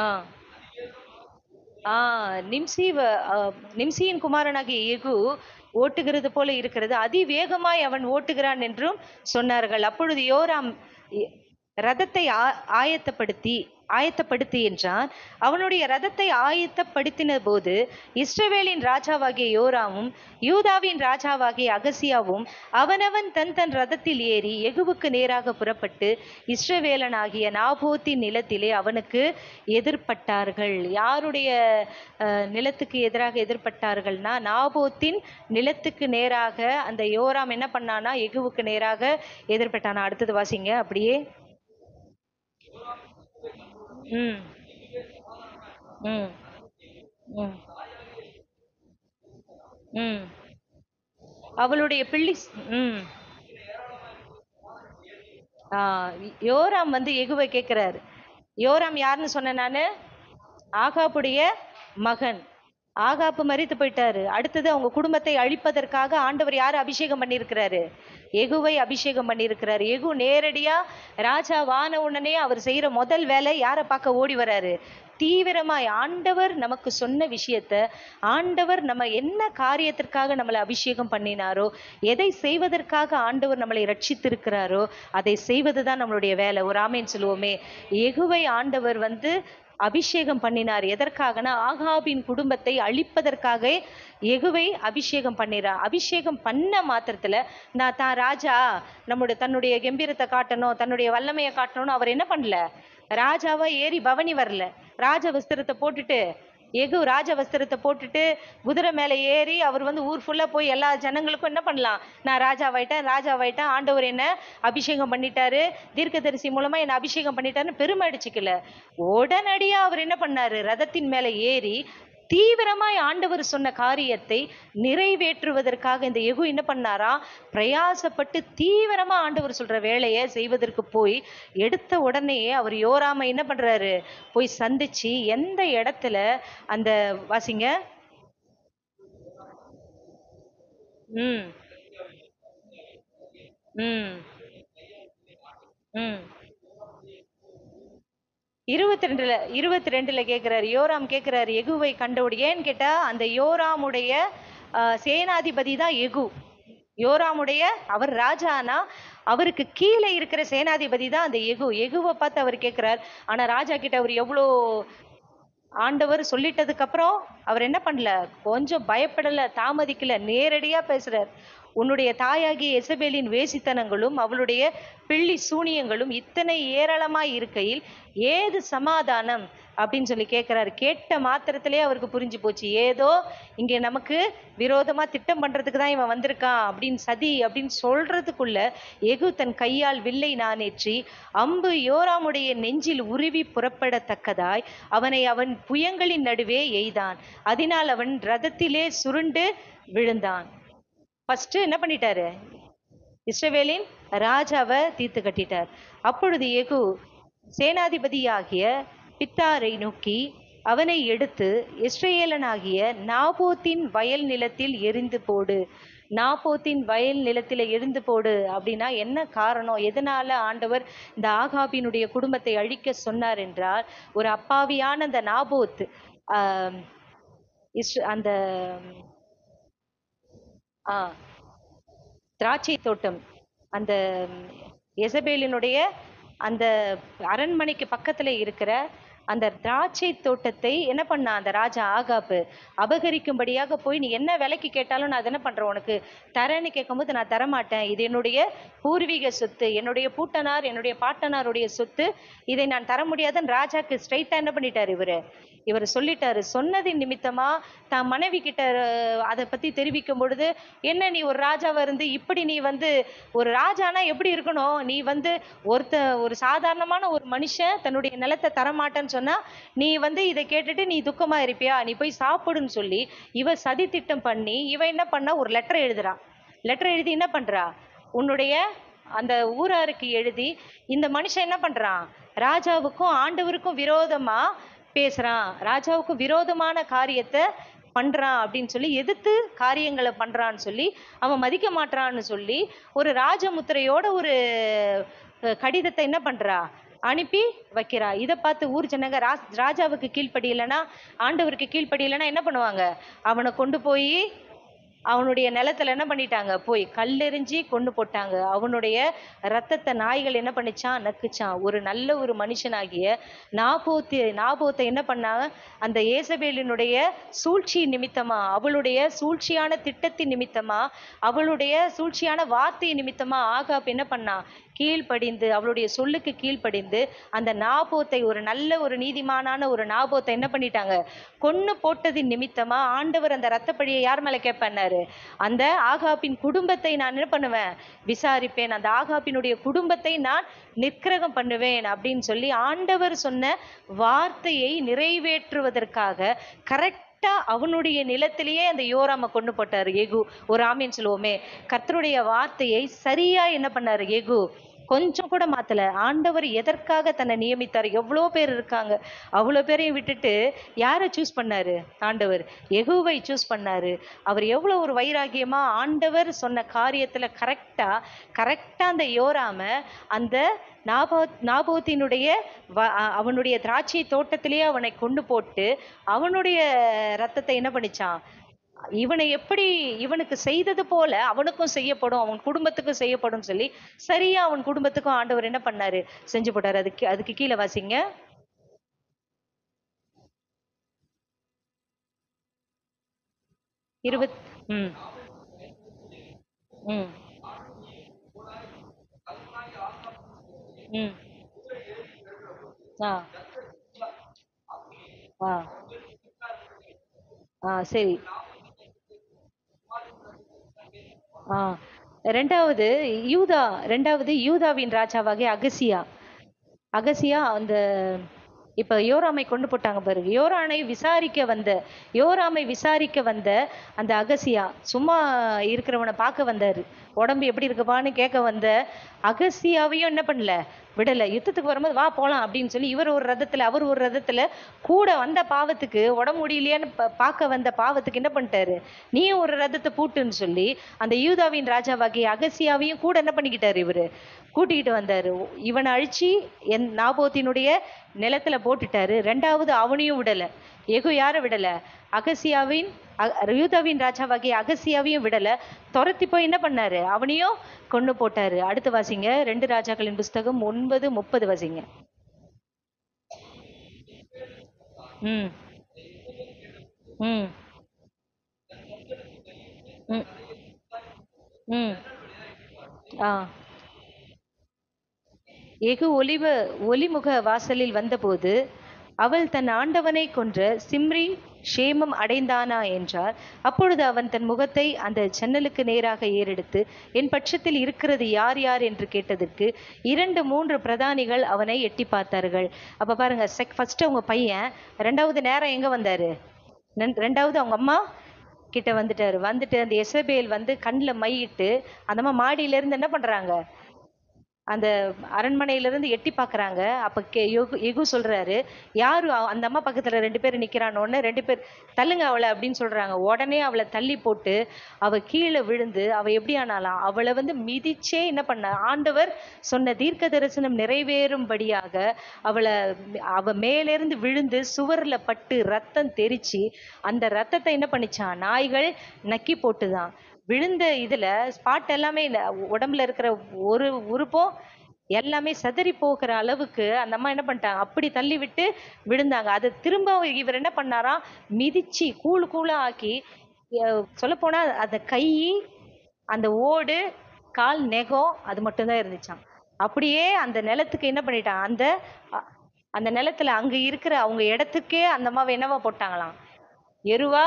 ஆ ஆ நிம்சியின் குமாரனாகிய எகு ஓட்டுகிறது போல இருக்கிறது, அதிவேகமாய் அவன் ஓட்டுகிறான் என்றும் சொன்னார்கள். அப்பொழுது யோராம் ரதத்தை ஆயத்தப்படுத்தி என்றான். அவனுடைய ரதத்தை ஆயத்தப்படுத்தின போது இஸ்ரவேலின் ராஜாவாகிய யோராமும் யூதாவின் ராஜாவாகிய அகசியாவும் அவனவன் தன் தன் ரதத்தில் ஏறி யெகூவுக்கு நேராக புறப்பட்டு இஸ்ரவேலனாகிய நாபோத்தின் நிலத்திலே அவனுக்கு எதிர்பட்டார்கள். யாருடைய நிலத்துக்கு எதிராக எதிர்பட்டார்கள்னா, நாபோத்தின் நிலத்துக்கு நேராக அந்த யோராம் என்ன பண்ணானா, யெகூவுக்கு நேராக எதிர்பட்டானா. அடுத்தது வாசிங்க அப்படியே. ம் ம் ம் ம் அவளுடைய பிள்ளை. ம் யோராம் வந்து யெகூவை கேட்கிறாரு. யோராம் யாருன்னு சொன்ன நானு? ஆகாபுடைய மகன். ஆகாப்பு மரித்து போயிட்டாரு. அடுத்தது அவங்க குடும்பத்தை அழிப்பதற்காக ஆண்டவர் யார் அபிஷேகம் பண்ணியிருக்கிறாரு? யெகூவை அபிஷேகம் பண்ணியிருக்கிறாரு. யெகூ நேரடியா ராஜா வான உடனே அவர் செய்யற முதல் வேலை யாரை பார்க்க ஓடி வராரு? தீவிரமாய் ஆண்டவர் நமக்கு சொன்ன விஷயத்த, ஆண்டவர் நம்ம என்ன காரியத்திற்காக நம்மளை அபிஷேகம் பண்ணினாரோ, எதை செய்வதற்காக ஆண்டவர் நம்மளை ரட்சித்திருக்கிறாரோ அதை செய்வதுதான் நம்மளுடைய வேலை. ஒரு ஆமேன் சொல்லுவோமே. யெகூவை ஆண்டவர் வந்து அபிஷேகம் பண்ணினார். எதற்காகனா, ஆகாபின் குடும்பத்தை அழிப்பதற்காக யெகூவை அபிஷேகம் பண்ணிறார். அபிஷேகம் பண்ண மாத்திரத்துல நான் தான் ராஜா தன்னுடைய கம்பீரத்தை காட்டணும், தன்னுடைய வல்லமையை காட்டணும்னு அவர் என்ன பண்ணல? ராஜாவா ஏறி பவனி வரல. ராஜ வஸ்திரத்தை போட்டுட்டு யெகூ ராஜ வஸ்திரத்தை போட்டுட்டு குதிரை மேலே ஏறி அவர் வந்து ஊர் ஃபுல்லா போய் எல்லா ஜனங்களுக்கும் என்ன பண்ணலாம், நான் ராஜாவாயிட்டேன், ஆண்டவர் என்ன அபிஷேகம் பண்ணிட்டாரு, தீர்க்கதரிசி மூலமா என்ன அபிஷேகம் பண்ணிட்டாருன்னு பெருமை அடிச்சுக்கல. உடனடியா அவர் என்ன பண்ணாரு? ரதத்தின் மேலே ஏறி தீவிரமாய் ஆண்டவர் சொன்ன காரியத்தை நிறைவேற்றுவதற்காக இந்த யெகூ என்ன பண்ணாரா? பிரயாசப்பட்டு தீவிரமா ஆண்டவர் சொல்ற வேலையை செய்வதற்கு போய் எடுத்த உடனேயே அவர் யோராமை என்ன பண்றாரு? போய் சந்திச்சு எந்த இடத்துல அந்த வாசிங்க. ம் ம் ம் 22ல கேட்கிறாரு. யோராம் கேட்கிறாரு யெகூவை கண்டவுடு. ஏன்னு கேட்டா அந்த யோராமுடைய சேனாதிபதி தான் யெகூ. யோராமுடைய அவர் ராஜானா அவருக்கு கீழே இருக்கிற சேனாதிபதி தான் அந்த யெகூ. யெகூவை பார்த்து அவர் கேட்கிறார். ஆனா ராஜா கிட்ட அவர் எவ்வளோ ஆண்டவர் சொல்லிட்டதுக்கு அப்புறம் அவர் என்ன பண்ணல? கொஞ்சம் பயப்படல, தாமதிக்கல, நேரடியா பேசுறார். உன்னுடைய தாயாகிய எசபேலின் வேசித்தனங்களும் அவளுடைய பிள்ளி சூனியங்களும் இத்தனை ஏராளமாய் இருக்கையில் ஏது சமாதானம் அப்படின்னு சொல்லி கேட்கிறாரு. கேட்ட மாத்திரத்திலே அவருக்கு புரிஞ்சு போச்சு, ஏதோ இங்க நமக்கு விரோதமா திட்டம் பண்றதுக்கு தான் இவன் வந்திருக்கான் அப்படின்னு, சதி அப்படின்னு சொல்றதுக்குள்ள யெகூ தன் கையால் வில்லை நானேற்றி அம்பு யோராமுடைய நெஞ்சில் உருவி புறப்படத்தக்கதாய் அவனை அவன் புயங்களின் நடுவே எய்தான். அதனால் அவன் ரதத்திலே சுருண்டு விழுந்தான். ஃபர்ஸ்ட் என்ன பண்ணிட்டாரு? இஸ்ரவேலின் ராஜாவை தீர்த்து கட்டிட்டார். அப்பொழுது யெகூ சேனாதிபதியாகிய பித்தாரை நோக்கி அவனை எடுத்து இஸ்ரவேலனாகிய நாபோத்தின் வயல் நிலத்தில் எரிந்து போடு. நாபோத்தின் வயல் நிலத்தில எரிந்து போடு அப்படின்னா என்ன காரணம்? எதனால ஆண்டவர் இந்த ஆகாபினுடைய குடும்பத்தை அழிக்க சொன்னார் என்றால், ஒரு அப்பாவியான அந்த நாபோத் அந்த திராட்சை தோட்டம், அந்த எசபேலினுடைய அந்த அரண்மனைக்கு பக்கத்துல இருக்கிற அந்த திராட்சை தோட்டத்தை என்ன பண்ணா அந்த ராஜா ஆகாப்பு? அபகரிக்கும்படியாக போய் நீ என்ன விலைக்கு கேட்டாலும் நான் என்ன பண்றேன் உனக்கு தரேன்னு கேட்கும்போது நான் தரமாட்டேன், இது என்னுடைய பூர்வீக சொத்து, என்னுடைய பூட்டனார் என்னுடைய பாட்டனாருடைய சொத்து, இதை நான் தர முடியாதுன்னு ராஜாக்கு ஸ்ட்ரைட்டா என்ன பண்ணிட்டாரு இவர் சொல்லிட்டாரு. சொன்னதின் நிமித்தமா தான் மனைவி கிட்ட அதை பத்தி தெரிவிக்கும் பொழுது, என்ன நீ ஒரு ராஜாவா இருந்து இப்படி நீ வந்து ஒரு ராஜானா எப்படி இருக்கணும், நீ வந்து ஒரு சாதாரணமான ஒரு மனுஷன் தன்னுடைய நிலத்தை தரமாட்டேன்னு சொன்னா நீ வந்து இதை கேட்டுட்டு நீ துக்கமா இருப்பியா, நீ போய் சாப்பிடுன்னு சொல்லி இவ சதி திட்டம் பண்ணி இவ என்ன பண்ணா ஒரு லெட்டர் எழுதுறா. லெட்டர் எழுதி என்ன பண்றா? உன்னுடைய அந்த ஊராருக்கு எழுதி இந்த மனுஷன் என்ன பண்றான்? ராஜாவுக்கும் ஆண்டவருக்கும் விரோதமா பேசுறான், ராஜாவுக்கு விரோதமான காரியத்தை பண்றான் அப்படின்னு சொல்லி, எதிர்த்து காரியங்களை பண்றான்னு சொல்லி, அவன் மதிக்க மாட்டான்னு சொல்லி ஒரு ராஜமுத்திரையோட ஒரு கடிதத்தை என்ன பண்றா? அனுப்பி வைக்கிறா. இதை பார்த்து ஊர் ஜனங்க ராஜாவுக்கு கீழ்ப்படி இல்லைன்னா, ஆண்டவருக்கு கீழ்ப்படி இல்லைன்னா என்ன பண்ணுவாங்க? அவனை கொண்டு போய் அவனுடைய நிலத்துல என்ன பண்ணிட்டாங்க, போய் கல்லெறிஞ்சி கொண்டு போட்டாங்க. அவனுடைய ரத்தத்தை நாய்கள் என்ன பண்ணிச்சான், நக்குச்சான். ஒரு நல்ல ஒரு மனுஷனாகிய நாபோத்தை என்ன பண்ணாங்க, அந்த ஏசபேலினுடைய சூழ்ச்சி நிமித்தமா, அவளுடைய சூழ்ச்சியான திட்டத்தின் நிமித்தமா, அவளுடைய சூழ்ச்சியான வார்த்தை நிமித்தமா ஆகாப் என்ன பண்ணான், கீழ்ப்படிந்து, அவளுடைய சொல்லுக்கு கீழ்ப்படிந்து அந்த நாபோத்தை, ஒரு நல்ல ஒரு நீதிமானான ஒரு நாபோத்தை என்ன பண்ணிட்டாங்க, கொன்னு போட்டதின் நிமித்தமா ஆண்டவர் அந்த ரத்தப்பழியை யார் மேல கேட்பாரு, அந்த ஆகாப்பின் குடும்பத்தை நான் என்ன பண்ணுவேன், விசாரிப்பேன், அந்த ஆகாப்பினுடைய குடும்பத்தை நான் நிக்கிரகம் பண்ணுவேன் அப்படின்னு சொல்லி ஆண்டவர் சொன்ன வார்த்தையை நிறைவேற்றுவதற்காக கரெக்டா அவனுடைய நிலத்திலேயே அந்த யோராம கொண்டு போட்டாரு ஏகு. ஒரு ஆமீன் சொல்லுவோமே. கர்த்தருடைய வார்த்தையை சரியா என்ன பண்ணாரு ஏகு, கொஞ்சம் கூட மாத்தல. ஆண்டவர் எதற்காக தன்னை நியமித்தார், எவ்வளோ பேர் இருக்காங்க, அவ்வளோ பேரையும் விட்டுட்டு யாரை சூஸ் பண்ணாரு, ஆண்டவர் யெகூவை சூஸ் பண்ணாரு. அவர் எவ்வளோ ஒரு வைராகியமா ஆண்டவர் சொன்ன காரியத்துல கரெக்டா அந்த யோராம அந்த நாபோத்தினுடைய அவனுடைய திராட்சை தோட்டத்திலேயே அவனை கொண்டு போட்டு அவனுடைய ரத்தத்தை என்ன பண்ணிச்சான், இவனை எப்படி இவனுக்கு செய்தது போல அவனுக்கும் செய்யப்படும், அவன் குடும்பத்துக்கும் செய்யப்படும் சொல்லி சரியா அவன் குடும்பத்துக்கும் ஆண்டவர் என்ன பண்ணாரு, செஞ்சு போட்டாரு. அதுக்கு கீழே வாசிங்க. ம் ம் ம் ஆ ஆ சரி. ரெண்டாவது ரெண்டாவது யூதாவின் ராஜாவாகிய அகசியா. அந்த இப்ப யோராமை கொண்டு போட்டாங்க பாருங்க. யோராமை விசாரிக்க வந்த அந்த அகசியா, சும்மா இருக்கிறவனை பார்க்க வந்தாரு, உடம்பு எப்படி இருக்குப்பான்னு கேட்க வந்த அகசியாவையும் என்ன பண்ணல, விடல. யுத்தத்துக்கு வரும்போது வா போலாம் அப்படின்னு சொல்லி இவர் ஒரு ரதத்துல அவர் ஒரு ரதத்துல கூட வந்த பாவத்துக்கு, உடம்பு முடியலையான்னு பார்க்க வந்த பாவத்துக்கு என்ன பண்ணிட்டாரு, நீயும் ஒரு ரதத்தை பூட்டுன்னு சொல்லி அந்த யூதாவின் ராஜாவாகிய அகசியாவையும் கூட என்ன பண்ணிக்கிட்டாரு, இவரு கூட்டிக்கிட்டு வந்தாரு. இவனை அழிச்சு நாபோத்தினுடைய நிலத்துல போட்டுட்டாரு. ரெண்டாவது அவனையும் விடல. யெகூ யாரை விடல, யூதாவின் ராஜாவாகிய அகசியாவையும் விடல. துரத்தி போய் என்ன பண்ணாரு, அவனையும் கொண்டு போட்டாரு. அடுத்து வாசிங்க, 2 ராஜாக்களின் புஸ்தகம் 9:30 வாசிங்க. ம் ம் ம் ம் யெகூ ஒலிமுக வாசலில் வந்தபோது அவள் தன் ஆண்டவனை கொன்ற சிம்ரி க்ஷேமம் அடைந்தானா என்றார். அப்பொழுது அவன் தன் முகத்தை அந்த ஜன்னலுக்கு நேராக ஏறெடுத்து, என் பட்சத்தில் இருக்கிறது யார் யார் என்று கேட்டதற்கு 2-3 பிரதானிகள் அவனை எட்டி பார்த்தார்கள். அப்ப பாருங்க, ஃபர்ஸ்ட் அவங்க பையன், ரெண்டாவது நேரம் எங்க வந்தாரு, ரெண்டாவது அவங்க அம்மா கிட்ட வந்துட்டு அந்த எசபேல் கண்ணில் மையிட்டு அந்த அம்மா மாடியில இருந்து என்ன பண்றாங்க, அந்த அரண்மனையிலிருந்து எட்டி பார்க்குறாங்க. அப்போ யெகூ சொல்றாரு, யாரு அந்த அம்மா பக்கத்துல 2 பேர் நிக்கிறானோன்னு 2 பேர் தள்ளுங்க அவளை அப்படின்னு சொல்றாங்க. உடனே அவளை தள்ளி போட்டு அவ கீழே விழுந்து, அவ எப்படி ஆனாலாம், அவளை மிதிச்சே என்ன பண்ண, ஆண்டவர் சொன்ன தீர்க்க தரிசனம் நிறைவேறும்படியாக அவ மேலிருந்து விழுந்து சுவர்ல பட்டு ரத்தம் தெரிச்சு அந்த ரத்தத்தை என்ன பண்ணிச்சான், நாய்கள் நக்கி போட்டுதான். விழுந்த இதுல ஸ்பாட் எல்லாமே உடம்புல இருக்கிற ஒரு உறுப்பும் எல்லாமே சதறி போகிற அளவுக்கு அந்த அம்மா என்ன பண்ணிட்டாங்க, அப்படி தள்ளி விட்டு விழுந்தாங்க. அது திரும்ப இவர் என்ன பண்ணாராம், மிதிச்சு கூழா ஆக்கி, சொல்ல போனா அந்த கை, அந்த ஓடு, கால், நெகம் அது மட்டும்தான் இருந்துச்சான். அப்படியே அந்த நிலத்துக்கு என்ன பண்ணிட்டான், அந்த நிலத்துல அங்க இருக்கிற அவங்க இடத்துக்கே அந்த அம்மாவை என்னவா போட்டாங்களாம், எருவா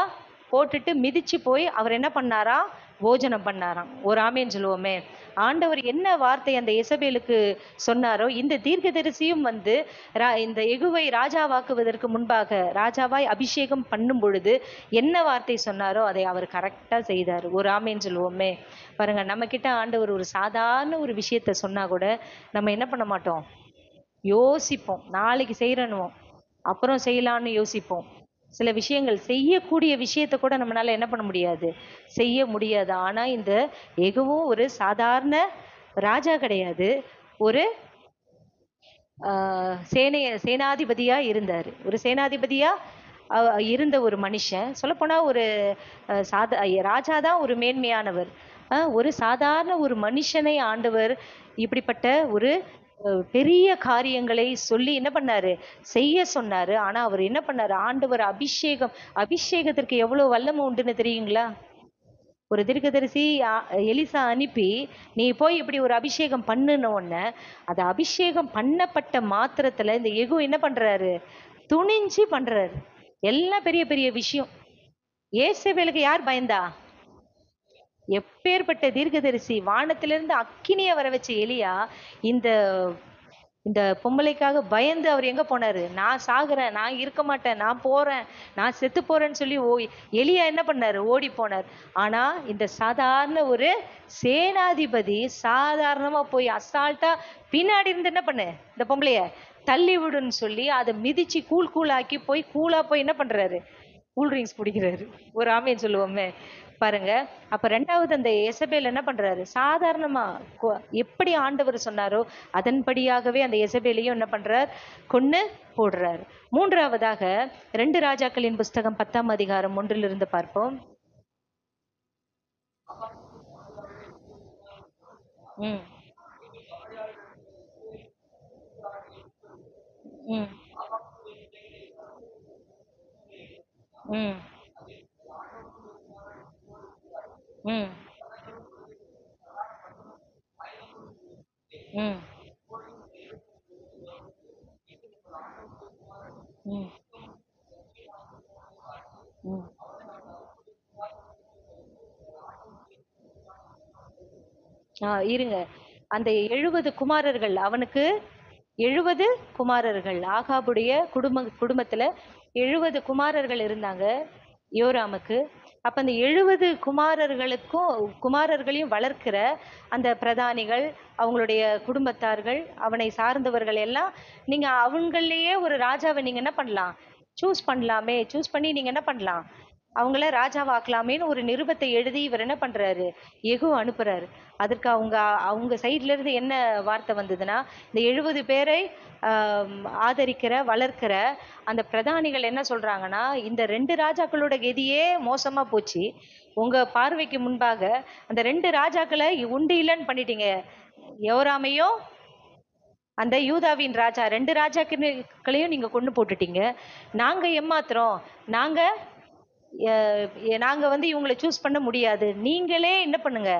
போட்டுட்டு மிதிச்சு போய் அவர் என்ன பண்ணாரா, போஜனம் பண்ணாராம். ஒரு ஆமேன் சொல்லுவோமே. ஆண்டவர் என்ன வார்த்தை அந்த எசபேலுக்கு சொன்னாரோ, இந்த தீர்க்கதரிசியும் இந்த யெகூவை ராஜாவாக்குவதற்கு முன்பாக, ராஜாவாய் அபிஷேகம் பண்ணும் பொழுது என்ன வார்த்தை சொன்னாரோ அதை அவர் கரெக்டா செய்தார். ஒரு ஆமேன் சொல்லுவோமே. பாருங்க, நம்ம கிட்ட ஆண்டவர் ஒரு சாதாரண ஒரு விஷயத்த சொன்னா கூட நம்ம என்ன பண்ண மாட்டோம், யோசிப்போம், நாளைக்கு செய்யறனுவோம், அப்புறம் செய்யலான்னு யோசிப்போம். சில விஷயங்கள், செய்யக்கூடிய விஷயத்த கூட நம்மளால என்ன பண்ண முடியாது, செய்ய முடியாது. ஆனா இந்த யெகூவும் ஒரு சாதாரண ராஜா கிடையாது, ஒரு சேனாதிபதியா இருந்தாரு. ஒரு சேனாதிபதியா இருந்த ஒரு மனுஷன். சொல்லப்போனால் ஒரு ராஜா தான் ஒரு மேன்மையானவர். ஒரு சாதாரண ஒரு மனுஷனை ஆண்டவர் இப்படிப்பட்ட ஒரு பெரிய காரியங்களை சொல்லி என்ன பண்ணாரு, செய்ய சொன்னாரு. ஆனா அவர் என்ன பண்ணாரு, ஆண்டவர் அபிஷேகத்திற்கு எவ்வளவு வல்லமை உண்டுன்னு தெரியுங்களா? ஒரு தீர்க்கதரிசி எலிசா அனுப்பி நீ போய் இப்படி ஒரு அபிஷேகம் பண்ணுன உடனே அது அபிஷேகம் பண்ணப்பட்ட மாத்திரத்துல இந்த எகு என்ன பண்றாரு, துணிஞ்சு பண்றாரு. எல்லாம் பெரிய பெரிய விஷயம். ஏசபேலுக்கு யார் பயந்தா? எப்பேற்பட்ட தீர்க்கதரிசி, வானத்திலிருந்து அக்கினிய வர வச்ச எலியா இந்த இந்த பொம்பளைக்காக பயந்து அவர் எங்க போனாரு, நான் சாகுறேன், நான் இருக்க மாட்டேன், நான் போறேன், நான் செத்து போறேன்னு சொல்லி எலியா என்ன பண்ணாரு, ஓடி போனார். ஆனா இந்த சாதாரண ஒரு சேனாதிபதி சாதாரணமா போய் அசால்ட்டா பின்னாடி இருந்து என்ன பண்ணு இந்த பொம்பளைய தள்ளி விடுன்னு சொல்லி அதை மிதிச்சு கூழாக்கி போய் போய் என்ன பண்றாரு, கூல் ட்ரிங்க்ஸ் குடிக்கிறாரு. ஒரு ஆமேன்னு சொல்லுவோமே பாருங்க. அப்ப ரெண்டாவது அந்த எசபேல் என்ன பண்றாரு, சாதாரணமா எப்படி ஆண்டவர் சொன்னாரோ அதன்படியாகவே அந்த எசபேலையும் என்ன பண்றார், கொன்னு போடுறார். மூன்றாவதாக 2 ராஜாக்களின் புஸ்தகம் 10ஆம் அதிகாரம் 1 பார்ப்போம். ம் ம் ம் ம் ம் ம் ம் இருங்க. அந்த 70 குமாரர்கள், அவனுக்கு 70 குமாரர்கள், ஆகாபுடைய குடும்பத்துல 70 குமாரர்கள் இருந்தாங்க யோராமுக்கு. அப்ப அந்த 70 குமாரர்களையும் வளர்க்கிற அந்த பிரதானிகள், அவங்களுடைய குடும்பத்தார்கள், அவனை சார்ந்தவர்கள் எல்லாம் நீங்க அவங்களையே ஒரு ராஜாவை நீங்க என்ன பண்ணலாம், சூஸ் பண்ணலாமே, சூஸ் பண்ணி நீங்க என்ன பண்ணலாம், அவங்கள ராஜாவாக்கலாமேன்னு ஒரு நிருபத்தை எழுதி இவர் என்ன பண்றாரு, எகு அனுப்புறாரு. அதற்கு அவங்க அவங்க சைட்ல இருந்து என்ன வார்த்தை வந்ததுன்னா, இந்த 70 பேரை ஆதரிக்கிற வளர்க்கிற அந்த பிரதானிகள் என்ன சொல்றாங்கன்னா, இந்த 2 ராஜாக்களோட கதியே மோசமா போச்சு, உங்க பார்வைக்கு முன்பாக அந்த 2 ராஜாக்களை உண்டு இல்லைன்னு பண்ணிட்டீங்க, யோராமையும் அந்த யூதாவின் ராஜா 2 ராஜாக்களையும் நீங்க கொண்டு போட்டுட்டீங்க. நாங்க ஏமாத்துறோம், நாங்க நாங்க வந்து இவங்களை சூஸ் பண்ண முடியாது, நீங்களே என்ன பண்ணுங்க,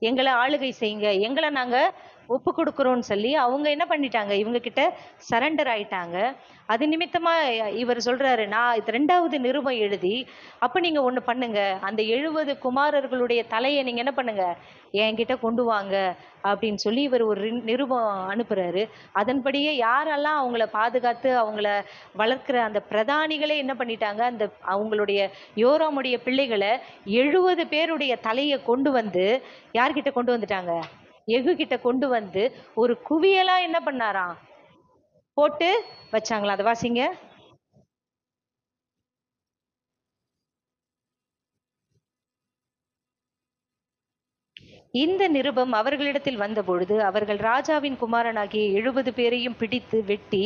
எங்களை ஆளுகை செய்யுங்க, எங்களை நாங்க ஒப்பு கொடுக்குறோம்னு சொல்லி அவங்க என்ன பண்ணிட்டாங்க, இவங்க கிட்ட சரண்டர் ஆயிட்டாங்க. அது நிமித்தமா இவர் சொல்றாரு, நான் 2வது நிருபம் எழுதி அப்ப நீங்க ஒண்ணு பண்ணுங்க, அந்த 70 குமாரர்களுடைய தலையை நீங்க என்ன பண்ணுங்க, என்கிட்ட கொண்டு வாங்க அப்படின்னு சொல்லி இவர் ஒரு நிருபம் அனுப்புறாரு. அதன்படியே யாரெல்லாம் அவங்கள பாதுகாத்து அவங்கள வளர்க்கிற அந்த பிரதானிகளே என்ன பண்ணிட்டாங்க, அந்த அவங்களுடைய யோராமுடைய பிள்ளைகளை 70 பேருடைய தலையை கொண்டு வந்து யார்கிட்ட கொண்டு வந்துட்டாங்க, எகு கிட்ட கொண்டு வந்து ஒரு குவியலா என்ன பண்ணாராம், போட்டு வச்சாங்களா. அதை வாசிங்க. இந்த நிருபம் அவர்களிடத்தில் வந்தபொழுது அவர்கள் ராஜாவின் குமாரனாகிய 70 பேரையும் பிடித்து வெட்டி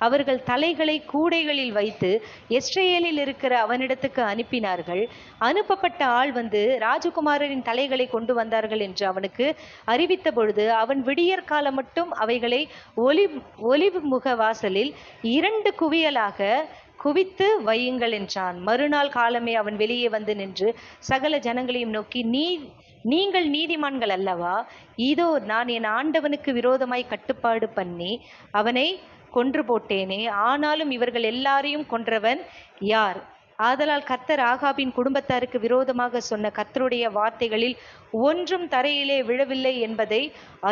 அவர்கள் தலைகளை கூடைகளில் வைத்து எஸ்ரேலில் இருக்கிற அவனிடத்துக்கு அனுப்பினார்கள். அனுப்பப்பட்ட ஆள் வந்து ராஜகுமாரரின் தலைகளை கொண்டு வந்தார்கள் என்று அவனுக்கு அறிவித்த பொழுது அவன் விடியற் காலம் மட்டும் அவைகளை ஒலிவு முக வாசலில் 2 குவியலாக குவித்து வையுங்கள் என்றான். மறுநாள் காலமே அவன் வெளியே வந்து நின்று சகல ஜனங்களையும் நோக்கி, நீங்கள் நீதிமான்கள் அல்லவா, இதோ நான் என் ஆண்டவனுக்கு விரோதமாய் கட்டுப்பாடு பண்ணி அவனை கொன்று போட்டேனே, ஆனாலும் இவர்கள் எல்லாரையும் கொன்றவன் யார்? ஆதலால் கர்த்தர் ஆகாபின் குடும்பத்தாருக்கு விரோதமாக சொன்ன கர்த்தருடைய வார்த்தைகளில் ஒன்றும் தரையிலே விழவில்லை என்பதை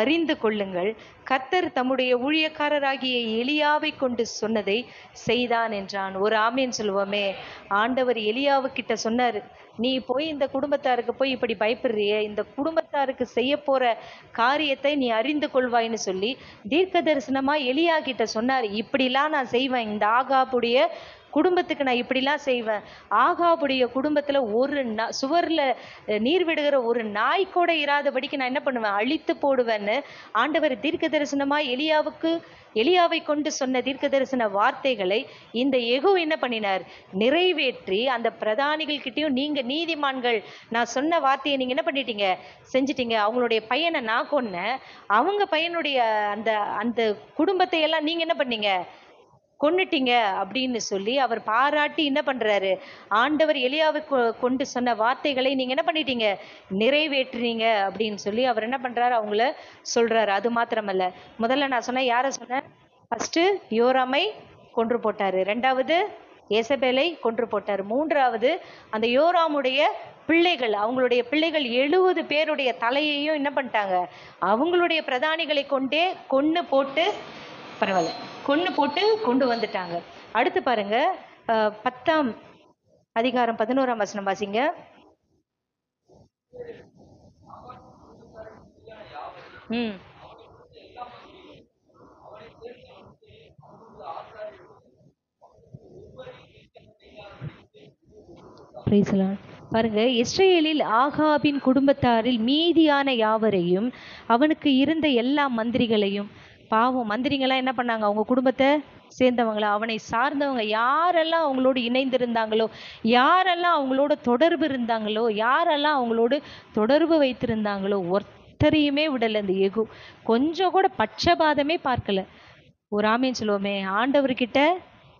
அறிந்து கொள்ளுங்கள். கர்த்தர் தம்முடைய ஊழியக்காரராகிய எலியாவை கொண்டு சொன்னதை செய்தான் என்றான். ஒரு ஆமேன் சொல்லுவோமே. ஆண்டவர் எலியாவுக்கிட்ட சொன்னார், நீ போய் இந்த குடும்பத்தாருக்கு போய் இப்படி பயப்படுறிய, இந்த குடும்பத்தாருக்கு செய்ய போற காரியத்தை நீ அறிந்து கொள்வாய்ன்னு சொல்லி தீர்க்க தரிசனமா எலியா கிட்ட சொன்னார். இப்படிலாம் நான் செய்வேன், இந்த ஆகாபுடைய குடும்பத்துக்கு நான் இப்படிலாம் செய்வேன். ஆகாபுடைய குடும்பத்துல ஒரு சுவர்ல நீர் விடுகிற ஒரு நாய் கூட இராதபடிக்கு நான் என்ன பண்ணுவேன், அழித்து போடுவேன்னு ஆண்டவர் தீர்க்க தரிசனமா எலியாவை கொண்டு சொன்ன தீர்க்க தரிசன வார்த்தைகளை இந்த யெகூ என்ன பண்ணினார், நிறைவேற்றி அந்த பிரதானிகள் கிட்டயும், நீங்க நீதிமான்கள், நான் சொன்ன வார்த்தையை நீங்க என்ன பண்ணிட்டீங்க, செஞ்சிட்டீங்க. அவங்களுடைய பையனை நான் கொன்னேன், அவங்க பையனுடைய அந்த அந்த குடும்பத்தை எல்லாம் நீங்க என்ன பண்ணீங்க, கொன்னுட்டீங்க அப்படின்னு சொல்லி அவர் பாராட்டி என்ன பண்றாரு, ஆண்டவர் எலியாவை கொண்டு சொன்ன வார்த்தைகளை நீங்க என்ன பண்ணிட்டீங்க, நிறைவேற்றினீங்க அப்படின்னு சொல்லி அவர் என்ன பண்றாரு, அவங்கள சொல்றாரு. அது மாத்திரமல்ல, முதல்ல நான் சொன்னேன், யார சொன்னேன், ஃபர்ஸ்ட் யோராமை கொன்று போட்டாரு, ரெண்டாவது ஏசபேலை கொன்று போட்டார், மூன்றாவது அந்த யோராமுடைய பிள்ளைகள், அவங்களுடைய பிள்ளைகள் 70 பேருடைய தலையையும் என்ன பண்ணிட்டாங்க, அவங்களுடைய பிரதானிகளை கொண்டே கொன்னு போட்டு, பரவாயில்ல, கொன்னு போட்டு கொண்டு வந்துட்டாங்க. அடுத்து பாருங்க, 10ஆம் அதிகாரம் 11ஆம் வசனம் வாசிங்க. பாருங்க, இஸ்ரேலில் ஆகாபின் குடும்பத்தாரில் மீதியான யாவரையும் அவனுக்கு இருந்த எல்லா மந்திரிகளையும், பாவம் மந்திரிங்கெல்லாம் என்ன பண்ணாங்க, அவங்க குடும்பத்தை சேர்ந்தவங்களா, அவனை சார்ந்தவங்க யாரெல்லாம் அவங்களோடு இணைந்திருந்தாங்களோ, யாரெல்லாம் அவங்களோட தொடர்பு இருந்தாங்களோ, யாரெல்லாம் அவங்களோடு தொடர்பு வைத்திருந்தாங்களோ, ஒருத்தரையுமே விடல இந்த யெகூ. கொஞ்சம் கூட பட்சபாதமே பார்க்கல. ஒரு ஆமேன் சொல்லுவோமே. ஆண்டவர்கிட்ட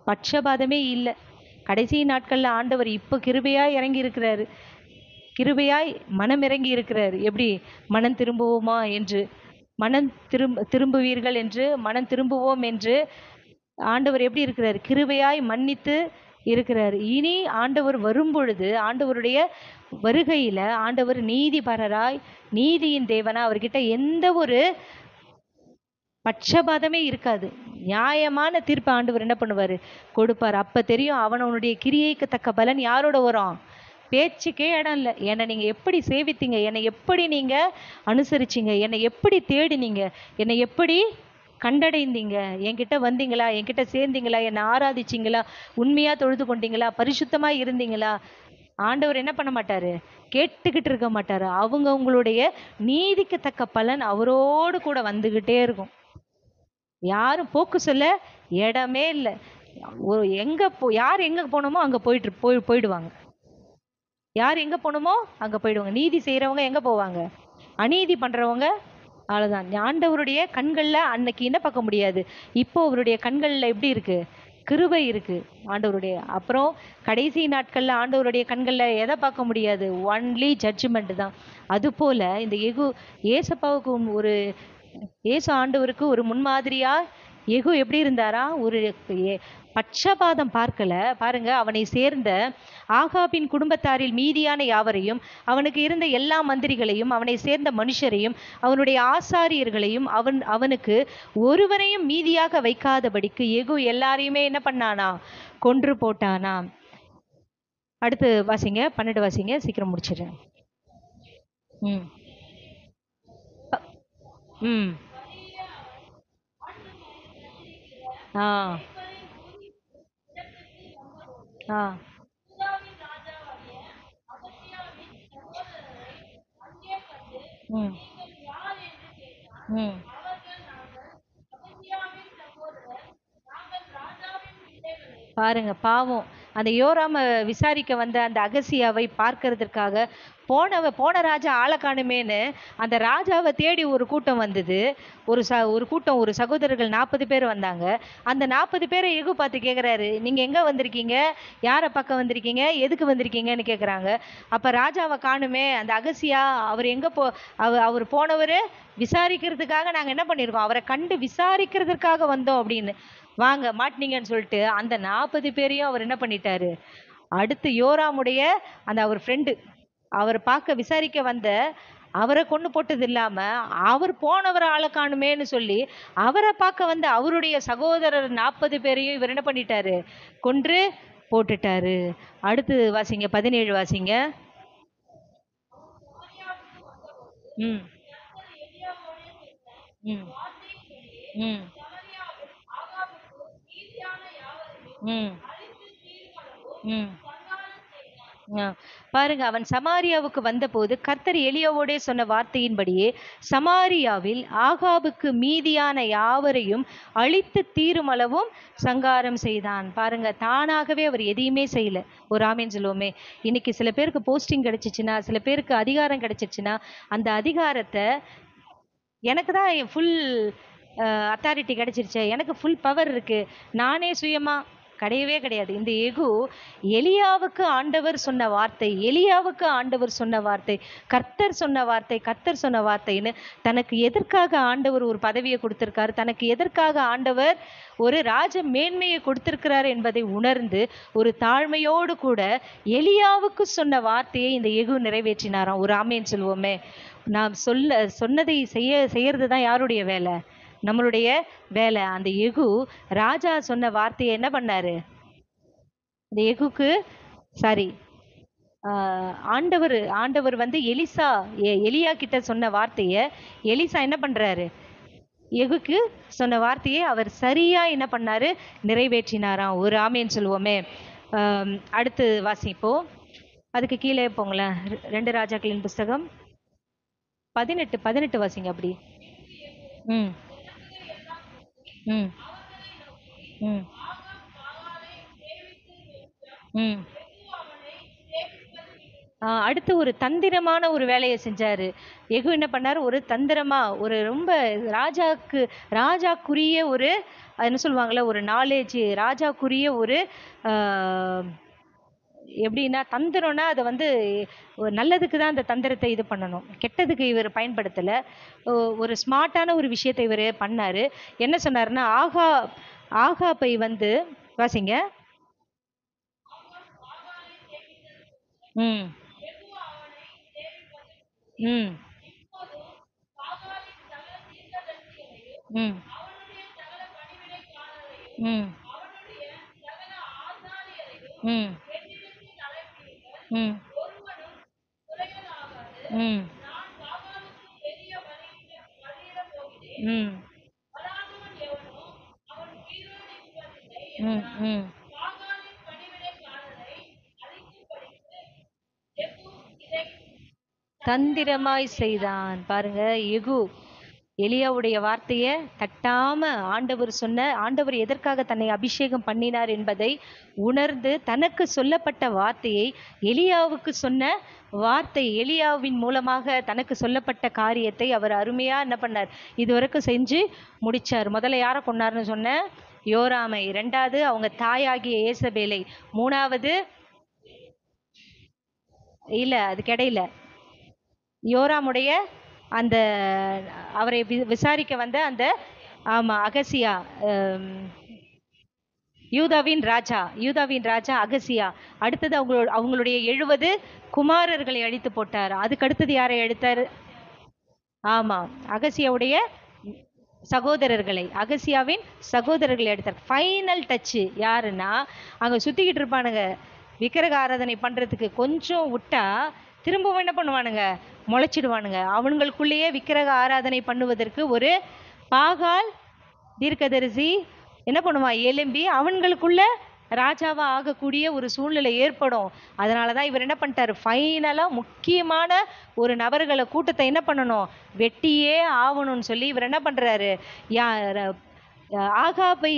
பட்சபாதமே இல்லை. கடைசி நாட்கள்ல ஆண்டவர் இப்ப கிருபையாய் இறங்கி இருக்கிறாரு, கிருபையாய் மனம் இறங்கி இருக்கிறாரு. எப்படி, மனம் திரும்புவோமா என்று, மனம் திரும்புவீர்கள் என்று, மனம் திரும்புவோம் என்று ஆண்டவர் எப்படி இருக்கிறார், கிருபையாய் மன்னித்து இருக்கிறார். இனி ஆண்டவர் வரும்பொழுது, ஆண்டவருடைய வருகையில ஆண்டவர் நீதிபரராய், நீதியின் தேவனா, அவர்கிட்ட எந்த ஒரு பட்சபாதமே இருக்காது. நியாயமான தீர்ப்பு ஆண்டவர் என்ன பண்ணுவாரு, கொடுப்பார். அப்ப தெரியும் அவனுடைய கிரியைக்கு தக்க பலன் யாரோட வரும். பேச்சுக்கே இடம் இல்லை. என்னை நீங்க எப்படி சேவித்தீங்க, என்னை எப்படி நீங்க அனுசரிச்சீங்க, என்னை எப்படி தேடினீங்க, என்னை எப்படி கண்டடைந்தீங்க, என்கிட்ட வந்தீங்களா, என்கிட்ட சேர்ந்தீங்களா, என்னை ஆராதிச்சிங்களா, உண்மையா தொழுது கொண்டீங்களா, பரிசுத்தமா இருந்தீங்களா, ஆண்டவர் என்ன பண்ண மாட்டாரு, கேட்டுக்கிட்டு இருக்க மாட்டாரு. அவங்களுடைய நீதிக்கு தக்க பலன் அவரோடு கூட வந்துகிட்டே இருக்கும். யாரும் போக்கு சொல்ல இடமே இல்லை. யார் எங்க போனோமோ அங்க போயிடுவாங்க. யார் எங்க போனோமோ அங்க போயிடுவாங்க. நீதி செய்யறவங்க எங்க போவாங்க, அநீதி பண்றவங்க அவ்வளவுதான். ஆண்டவருடைய கண்கள்ல அன்னைக்கு என்ன பார்க்க முடியாது, இப்போ அவருடைய கண்கள்ல எப்படி இருக்கு, கிருபை இருக்கு ஆண்டவருடைய. அப்புறம் கடைசி நாட்கள்ல ஆண்டவருடைய கண்கள்ல எதை பார்க்க முடியாது, ஒன்லி ஜட்ஜ்மெண்ட் தான். அது போல இந்த ஏசப்பாவுக்கு ஒரு ஏசு ஆண்டவருக்கு ஒரு முன்மாதிரியா யெகூ எப்படி இருந்தாரா, ஒரு பட்சபாதம் பார்க்கல. பாருங்க, அவனை சேர்ந்த ஆகாபின் குடும்பத்தாரில் மீதியான யாவரையும், அவனுக்கு இருந்த எல்லா மந்திரிகளையும், அவனை சேர்ந்த மனுஷரையும், அவனுடைய ஆசாரியர்களையும், அவனுக்கு ஒருவரையும் மீதியாக வைக்காதபடிக்கு யெகூ எல்லாரையுமே என்ன பண்ணானா, கொன்று போட்டானா. அடுத்து வாசிங்க, 12 வாசிங்க, சீக்கிரம் முடிச்சிடுறேன். ஆ ஆ ம் ம் பாருங்க, பாவம் அந்த யோராம விசாரிக்க வந்த அந்த அகசியாவை பார்க்கறதுக்காக போன ராஜா ஆளை காணுமேன்னு அந்த ராஜாவை தேடி ஒரு கூட்டம் வந்தது. ஒரு கூட்டம், ஒரு சகோதரர்கள் 40 பேர் வந்தாங்க. அந்த 40 பேரை யெகூ பார்த்து கேட்குறாரு, நீங்க எங்க வந்திருக்கீங்க, யாரை பக்கம் வந்திருக்கீங்க, எதுக்கு வந்திருக்கீங்கன்னு கேட்குறாங்க. அப்ப ராஜாவை காணுமே, அந்த அகசியா அவர் எங்க அவர் போனவர் விசாரிக்கிறதுக்காக நாங்க என்ன பண்ணியிருக்கோம், அவரை கண்டு விசாரிக்கிறதுக்காக வந்தோம் அப்படின்னு. வாங்க மாட்டினீங்கன்னு சொல்லிட்டு அந்த 40 பேரையும் அவர் என்ன பண்ணிட்டாரு, அடுத்து யோராமுடைய அந்த அவர் ஃப்ரெண்டு, அவர் பார்க்க விசாரிக்க வந்த அவரை கொண்டு போட்டது இல்லாம, அவர் போனவர் ஆளை காணுமேன்னு சொல்லி அவரை பார்க்க வந்த அவருடைய சகோதரர் 40 பேரையும் இவர் என்ன பண்ணிட்டாரு, கொன்று போட்டுட்டாரு. அடுத்து வாசிங்க, 17 வாசிங்க. ம் ம் ம் ம் ம். ஆ. பாருங்க, அவன் சமாரியாவுக்கு வந்தபோது கர்த்தர் எலியாவோடே சொன்ன வார்த்தையின்படியே சமாரியாவில் ஆகாபுக்கு மீதியான யாவரையும் அழித்து தீருமளவும் சங்காரம் செய்தான். பாருங்க, தானாகவே அவர் எதையுமே செய்யல. ஒரு ஆமேன் சொல்லுவோமே. இன்னைக்கு சில பேருக்கு போஸ்டிங் கிடைச்சிச்சுன்னா, சில பேருக்கு அதிகாரம் கிடைச்சிச்சுன்னா, அந்த அதிகாரத்தை எனக்கு தான் ஃபுல் அத்தாரிட்டி கிடைச்சிருச்சு, எனக்கு ஃபுல் பவர் இருக்கு, நானே சுயமா கிடையவே கிடையாது. இந்த எகு எலியாவுக்கு ஆண்டவர் சொன்ன வார்த்தை, எலியாவுக்கு ஆண்டவர் சொன்ன வார்த்தை, கர்த்தர் சொன்ன வார்த்தை, கர்த்தர் சொன்ன வார்த்தைன்னு தனக்கு எதற்காக ஆண்டவர் ஒரு பதவியை கொடுத்திருக்காரு, தனக்கு எதற்காக ஆண்டவர் ஒரு ராஜ மேன்மையை கொடுத்திருக்கிறார் என்பதை உணர்ந்து ஒரு தாழ்மையோடு கூட எலியாவுக்கு சொன்ன வார்த்தையை இந்த எகு நிறைவேற்றினாராம். ஒரு ஆமேன்னு சொல்லுவோமே. நாம் சொன்னதை செய்யறது தான் யாருடைய வேலை? நம்மளுடைய வேலை. அந்த எகு ராஜா சொன்ன வார்த்தையை என்ன பண்ணாரு? அந்த எகுக்கு சாரி ஆண்டவர் வந்து எலியா கிட்ட சொன்ன வார்த்தையை எலிசா என்ன பண்றாரு? எகுக்கு சொன்ன வார்த்தையை அவர் சரியா என்ன பண்ணாரு? நிறைவேற்றினாராம். ஒரு ஆமேன்னு சொல்லுவோமே. அடுத்து வாசிப்போம். அதுக்கு கீழே போங்களேன். 2 ராஜாக்களின் புஸ்தகம் 18 வாசிங்க அப்படி. ம் ம் ம் ம் அடுத்து ஒரு தந்திரமான ஒரு வேலையை செஞ்சாரு. எகு என்ன பண்ணாரு? ஒரு தந்திரமா, ஒரு ரொம்ப ராஜாக்குரிய ஒரு என்ன சொல்லுவாங்கல்ல, ஒரு நாலேஜ், ராஜாக்குரிய ஒரு எப்படின்னா தந்திரம்னா அதை வந்து நல்லதுக்கு தான் அந்த தந்திரத்தை இது பண்ணணும், கெட்டதுக்கு இவர் பயன்படுத்தலை. ஒரு ஸ்மார்ட்டான ஒரு விஷயத்தை இவர் பண்ணாரு. என்ன சொன்னாருன்னா, ஆகாப்பை வந்து வாசிங்க. ம் ம் ம் ம் ம் ம் ம் ம் ம் ம் தந்திரமாய் செய்தான். பாருங்க, எகு எலியாவுடைய வார்த்தையை தட்டாம ஆண்டவர் எதற்காக தன்னை அபிஷேகம் பண்ணினார் என்பதை உணர்ந்து தனக்கு சொல்லப்பட்ட வார்த்தையை எலியாவுக்கு சொன்ன வார்த்தை, எலியாவின் மூலமாக தனக்கு சொல்லப்பட்ட காரியத்தை அவர் அருமையா என்ன பண்ணார்? இதுவரைக்கும் செஞ்சு முடிச்சார். முதல்ல யாரை கொன்னார்னு சொன்ன? யோராமை. 2வது அவங்க தாயாகிய ஏசபேலை. 3வது இல்ல, அது கிடையில. யோராமுடைய அந்த அவரை விசாரிக்க வந்த அந்த ஆமா அகசியா, யூதாவின் ராஜா அகசியா. அடுத்தது அவங்களுடைய 70 குமாரர்களை அழித்து போட்டார். அதுக்கு அடுத்தது யாரை அழித்தார்? ஆமா, அகசியாவுடைய அகசியாவின் சகோதரர்களை எடுத்தார். ஃபைனல் டச்சு யாருன்னா, அங்க சுத்திக்கிட்டு இருப்பானுங்க விக்கிரக ஆராதனை பண்றதுக்கு, கொஞ்சம் விட்டா திரும்பவும் என்ன பண்ணுவானுங்க? முளைச்சிடுவானுங்க. அவங்களுக்குள்ளேயே விக்கிரக ஆராதனை பண்ணுவதற்கு ஒரு பாகால் தீர்க்கதரிசி என்ன பண்ணுவான்? எலும்பி அவங்களுக்குள்ள ராஜாவா ஆகக்கூடிய ஒரு சூழ்நிலை ஏற்படும். அதனாலதான் இவர் என்ன பண்ணிட்டாரு? ஃபைனலா முக்கியமான ஒரு நபர்களை கூட்டத்தை என்ன பண்ணணும்? வெட்டியே ஆகணும்னு சொல்லி இவர் என்ன பண்றாரு? ஆகாபை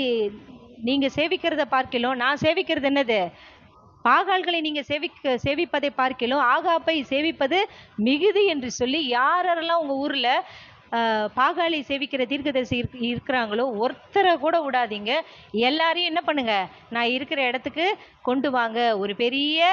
நீங்க சேவிக்கிறத பார்க்கலாம், நான் சேவிக்கிறது என்னது? பாகால்களை நீங்க சேவிப்பதை பார்க்கலாம், ஆகாப்பை சேவிப்பது மிகுதி என்று சொல்லி யாரெல்லாம் உங்க ஊர்ல பாகாலை சேவிக்கிற தீர்க்கதரிசி இருக்கிறாங்களோ ஒருத்தரை கூட விடாதீங்க. எல்லாரையும் என்ன பண்ணுங்க? நான் இருக்கிற இடத்துக்கு கொண்டு வாங்க. ஒரு பெரிய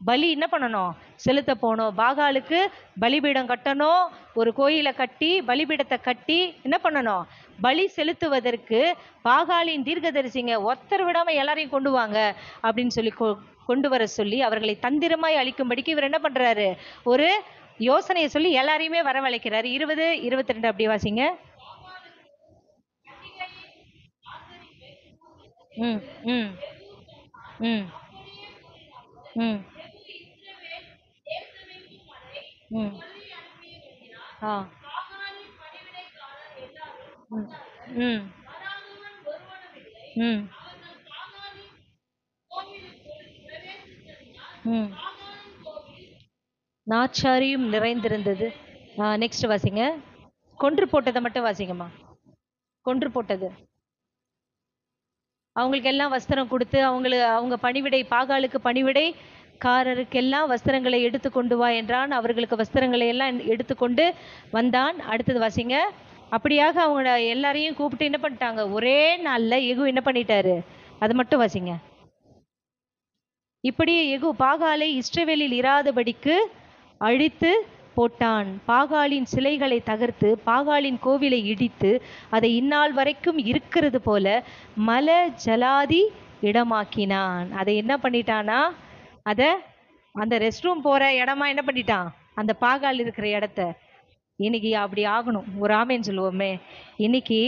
பலி என்ன பண்ணணும்? செலுத்த போனோம். பாகாலுக்கு பலிபீடம் கட்டணும். ஒரு கோயிலை கட்டி பலிபீடத்தை கட்டி என்ன பண்ணணும்? பலி செலுத்துவதற்கு பாகாலின் தீர்க்கதரிசிங்க ஒருத்தர் விடாம எல்லாரையும் கொண்டு வாங்க அப்படின்னு சொல்லி கொண்டு வர சொல்லி அவர்களை தந்திரமாய் அழிக்கும்படிக்கு இவர் என்ன பண்றாரு? ஒரு யோசனையை சொல்லி எல்லாரையுமே வரவழைக்கிறாரு. 20, 22 அப்படி வாசிங்க. ம் ம் ம் ம் ம் ஆ ம் ம் ம். நாச்சாரியும் நிறைந்திருந்தது. நெக்ஸ்ட் வாசிங்க. கொன்று போட்டதை மட்டும் வாசிங்கம்மா. கொன்று போட்டது. அவங்களுக்கு எல்லாம் வஸ்திரம் கொடுத்து அவங்க பணிவிடை, பாகாலுக்கு பணிவிடை காரருக்கெல்லாம் வஸ்திரங்களை எடுத்து கொண்டு வா என்றான். அவர்களுக்கு வஸ்திரங்களை எல்லாம் எடுத்துக்கொண்டு வந்தான். அடுத்தது வாசிங்க. அப்படியாக அவங்க எல்லாரையும் கூப்பிட்டு என்ன பண்ணிட்டாங்க, ஒரே நாள்ல யெகூ என்ன பண்ணிட்டாரு, அது மட்டும் வாசிங்க. இப்படியே யெகூ பாகாலை இஸ்ரவேலில் இராதபடிக்கு அழித்து போட்டான். பாகாலின் சிலைகளை தகர்த்து பாகாலின் கோவிலை இடித்து அதை இந்நாள் வரைக்கும் இருக்கிறது போல மல ஜலாதி இடமாக்கினான். அதை என்ன பண்ணிட்டானா, அதை அந்த ரெஸ்ட் ரூம் போற இடமா என்ன பண்ணிட்டான், அந்த பாகால் இருக்கிற இடத்த. இன்னைக்கு அப்படி ஆகணும். ஒரு ஆமேன்னு சொல்லுவோமே. இன்னைக்கு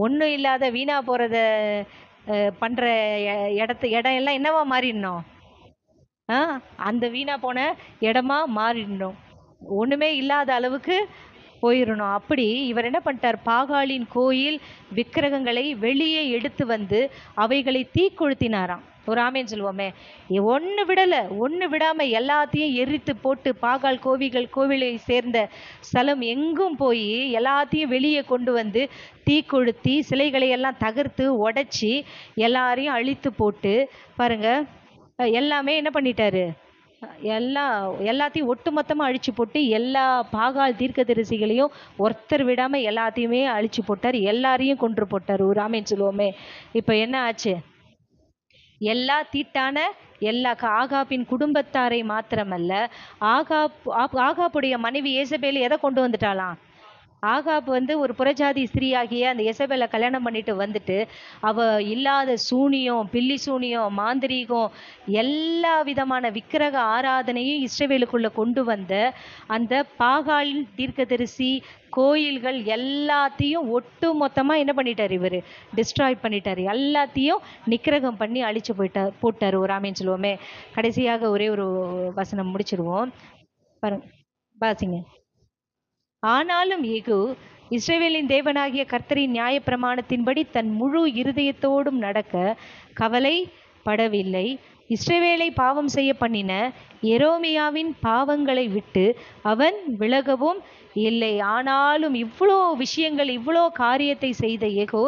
ஒன்றும் இல்லாத வீணா போறத பண்ற இடம் எல்லாம் என்னவா மாறிடணும், அந்த வீணா போன இடமா மாறிடணும். ஒண்ணுமே இல்லாத அளவுக்கு போயிடணும். அப்படி இவர் என்ன பண்ணிட்டார், பாகாலின் கோயில் விக்கிரகங்களை வெளியே எடுத்து வந்து அவைகளை தீக்கொளுத்தினாராம். ஒரு ஆமேன்னு சொல்லுவோமே. ஒன்று விடாம எல்லாத்தையும் எரித்து போட்டு பாகால் கோவிலை சேர்ந்த ஸ்தலம் எங்கும் போய் எல்லாத்தையும் வெளியே கொண்டு வந்து தீ கொளுத்தி சிலைகளை எல்லாம் தகர்த்து உடைச்சி எல்லாரையும் அழித்து போட்டு பாருங்க, எல்லாமே என்ன பண்ணிட்டாரு, எல்லாத்தையும் ஒட்டுமொத்தமாக அழிச்சு போட்டு எல்லா பாகால் தீர்க்கதரிசிகளையும் ஒருத்தர் விடாமல் எல்லாத்தையுமே அழிச்சு போட்டார். எல்லாரையும் கொன்று போட்டார். ஒரு ஆமேன்னு சொல்லுவோமே. இப்போ என்ன ஆச்சு, எல்லா தீட்டான எல்லா ஆகாப்பின் குடும்பத்தாரை மாத்திரமல்ல, ஆகாப்புடைய மனைவி ஏசபேல் எதை கொண்டு வந்துட்டாலாம், ஆகாப் ஒரு புறஜாதி ஸ்திரீயாகிய அந்த எசபேலை கல்யாணம் பண்ணிட்டு வந்துட்டு அவ இல்லாத சூனியம், பில்லி சூனியம், மாந்திரீகம், எல்லா விதமான விக்கிரக ஆராதனையும் இஸ்ரவேலுக்குள்ள கொண்டு வந்த அந்த பாகாலின் தீர்க்கதரிசி கோயில்கள் எல்லாத்தையும் ஒட்டு மொத்தமா என்ன பண்ணிட்டாரு, இவர் டிஸ்ட்ராய் பண்ணிட்டாரு. எல்லாத்தையும் நிக்கிரகம் பண்ணி அழிச்சு போட்டாரு. ஒரு ஆமேன்னு சொல்லுவோமே. கடைசியாக ஒரே ஒரு வசனம் முடிச்சிருவோம் பாருங்க, பாசிங்க. ஆனாலும் யெகூ இஸ்ரவேலின் தேவனாகிய கர்த்தரின் நியாயப்பிரமாணத்தின்படி தன் முழு இருதயத்தோடும் நடக்க கவலைப்படவில்லை. இஸ்ரவேலை பாவம் செய்ய பண்ணின எரோமியாவின் பாவங்களை விட்டு அவன் விலகவும் இல்லை. ஆனாலும் இவ்வளோ விஷயங்கள், இவ்வளோ காரியத்தை செய்த யெகூ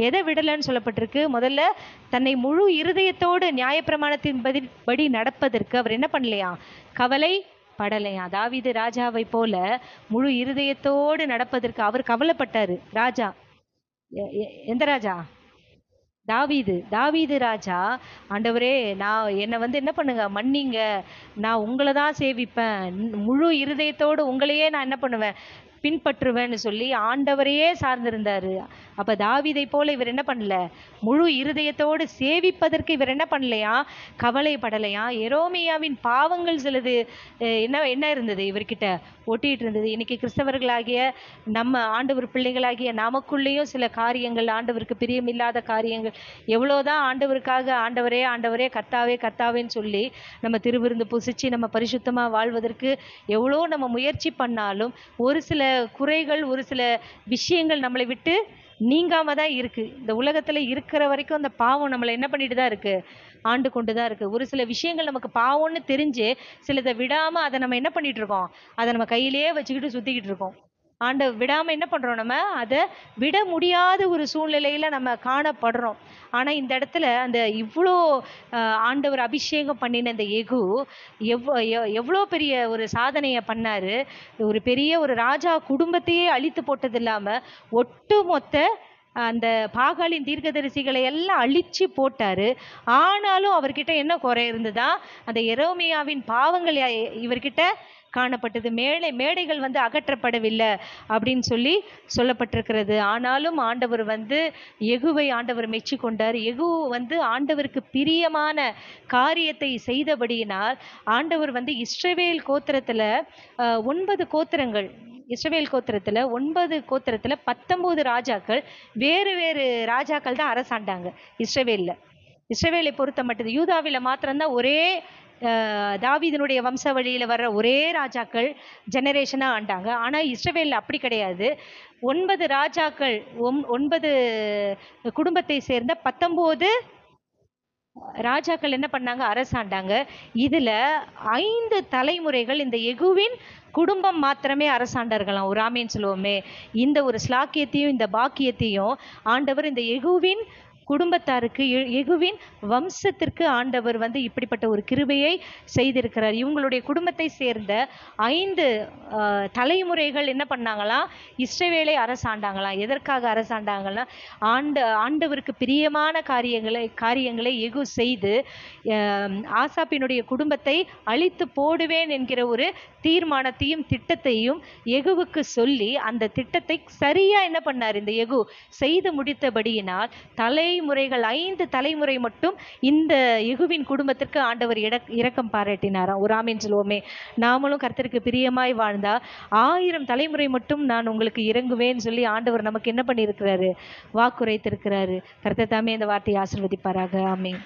எதை விடலன்னு சொல்லப்பட்டிருக்கு, முதல்ல தன்னை முழு இருதயத்தோடு நியாயப்பிரமாணத்தின்படி நடப்பதற்கு அவர் என்ன பண்ணலையா, கவலை படலையா. தாவீது ராஜாவை போல முழு இருதயத்தோடு நடப்பதற்கு அவர் கவலைப்பட்டாரு. ராஜா, எந்த ராஜா, தாவீது ராஜா, ஆண்டவரே நான் என்னை என்ன பண்ணுங்க, மன்னிங்க, நான் உங்களை தான் சேவிப்பேன், முழு இருதயத்தோடு உங்களையே நான் என்ன பண்ணுவேன், பின்பற்றுவேன்னு சொல்லி ஆண்டவரையே சார்ந்திருந்தாரு. அப்ப தாவீதை போல இவர் என்ன பண்ணல, முழு இருதயத்தோடு சேவிப்பதற்கு இவர் என்ன பண்ணலையா, கவலைப்படலையா. எரோமியாவின் பாவங்கள் சிலது என்ன இருந்தது, இவர்கிட்ட ஒட்டிட்டு இருந்தது. இன்னைக்கு கிறிஸ்தவர்களாகிய நம்ம ஆண்டவர் பிள்ளைகளாகிய நமக்குள்ளேயும் சில காரியங்கள், ஆண்டவருக்கு பிரியமில்லாத காரியங்கள், எவ்வளோதான் ஆண்டவருக்காக ஆண்டவரே கர்த்தாவேன்னு சொல்லி நம்ம திருவிருந்து புசிச்சு நம்ம பரிசுத்தமா வாழ்வதற்கு எவ்வளோ நம்ம முயற்சி பண்ணாலும் ஒரு சில குறைகள், ஒரு சில விஷயங்கள் நம்மளை விட்டு நீங்காம தான் இருக்கு. இந்த உலகத்துல இருக்கிற வரைக்கும் அந்த பாவம் நம்மளை என்ன பண்ணிட்டு தான் இருக்கு, ஆண்டு கொண்டு தான் இருக்கு. ஒரு சில விஷயங்கள் நமக்கு பாவம்னு தெரிஞ்சு சிலதை விடாம அதை நம்ம என்ன பண்ணிட்டு இருக்கோம், அதை நம்ம கையிலேயே வச்சுக்கிட்டு சுத்திக்கிட்டு இருக்கோம். விடாம என்ன பண்றோம், நம்ம அதை விட முடியாத ஒரு சூழ்நிலையில நம்ம காணப்படுறோம். ஆனா இந்த இடத்துல அந்த இவ்வளோ ஆண்டவர் அபிஷேகம் பண்ணின இந்த யெகூ எவ்வளோ பெரிய ஒரு சாதனையை பண்ணாரு. ஒரு பெரிய ஒரு ராஜா குடும்பத்தையே அழித்து போட்டது இல்லாம ஒட்டுமொத்த அந்த பாகாலின் தீர்க்கதரிசிகளை எல்லாம் அழிச்சு போட்டாரு. ஆனாலும் அவர்கிட்ட என்ன குறை இருந்ததா, அந்த எரோமியாவின் பாவங்கள் இவர்கிட்ட காணப்பட்டது. மேடைகள் அகற்றப்படவில்லை அப்படின்னு சொல்லப்பட்டிருக்கிறது. ஆனாலும் ஆண்டவர் யெகூவை ஆண்டவர் மெச்சி கொண்டார். யெகூ ஆண்டவருக்கு பிரியமான காரியத்தை செய்தபடியினால் ஆண்டவர் இஸ்ரவேல் கோத்திரத்துல 9 கோத்திரங்கள், இஸ்ரவேல் கோத்திரத்துல 9 கோத்திரத்துல 19 ராஜாக்கள், வேறு வேறு ராஜாக்கள் தான் அரசாண்டாங்க இஸ்ரவேலை பொறுத்த மட்டும். யூதாவில மாத்திரம்தான் ஒரே தாவீதினுடைய வம்ச வழியில வர்ற ஒரே ராஜாக்கள் ஜெனரேஷனா ஆண்டாங்க. ஆனா இஸ்ரவேல் அப்படி கிடையாது. 9 ராஜாக்கள், 9 குடும்பத்தை சேர்ந்த 19 ராஜாக்கள் என்ன பண்ணாங்க? அரசாண்டாங்க. இதுல 5 தலைமுறைகள் இந்த யெகூவின் குடும்பம் மாத்திரமே அரசாண்டார்களாம். ஒரு ஆமேன்னு சொல்லுவோமே. இந்த ஒரு ஸ்லாக்கியத்தையும் இந்த பாக்கியத்தையும் ஆண்டவர் இந்த யெகூவின் குடும்பத்தாருக்கு, யெகூவின் வம்சத்திற்கு ஆண்டவர் வந்து இப்படிப்பட்ட ஒரு கிருபையை செய்திருக்கிறார். இவங்களுடைய குடும்பத்தை சேர்ந்த 5 தலைமுறைகள் என்ன பண்ணாங்களாம்? இஸ்ரவேலை அரசாண்டாங்களாம். எதற்காக அரசாண்டாங்கன்னா, ஆண்டவருக்கு பிரியமான காரியங்களை யெகூ செய்து ஆசாப்பினுடைய குடும்பத்தை அழித்து போடுவேன் என்கிற ஒரு தீர்மானத்தையும் திட்டத்தையும் யெகூவுக்கு சொல்லி, அந்த திட்டத்தை சரியா என்ன பண்ணார் இந்த யெகூ? செய்து முடித்தபடியினால் தலைமுறைகள் 5 தலைமுறை மட்டும் இந்த யெகூவின் குடும்பத்திற்கு ஆண்டவர் இரக்கம் பாராட்டினாராம். ஒரு ஆமேன் சொல்லுவோமே. நாமளும் கர்த்தருக்கு பிரியமாய் வாழ்ந்தா 1000 தலைமுறை மட்டும் நான் உங்களுக்கு இறங்குவேன்னு சொல்லி ஆண்டவர் நமக்கு என்ன பண்ணியிருக்கிறாரு? வாக்குரைத்திருக்கிறாரு. கர்த்தர் தாமே இந்த வார்த்தையை ஆசீர்வதிப்பாராக. ஆமென்.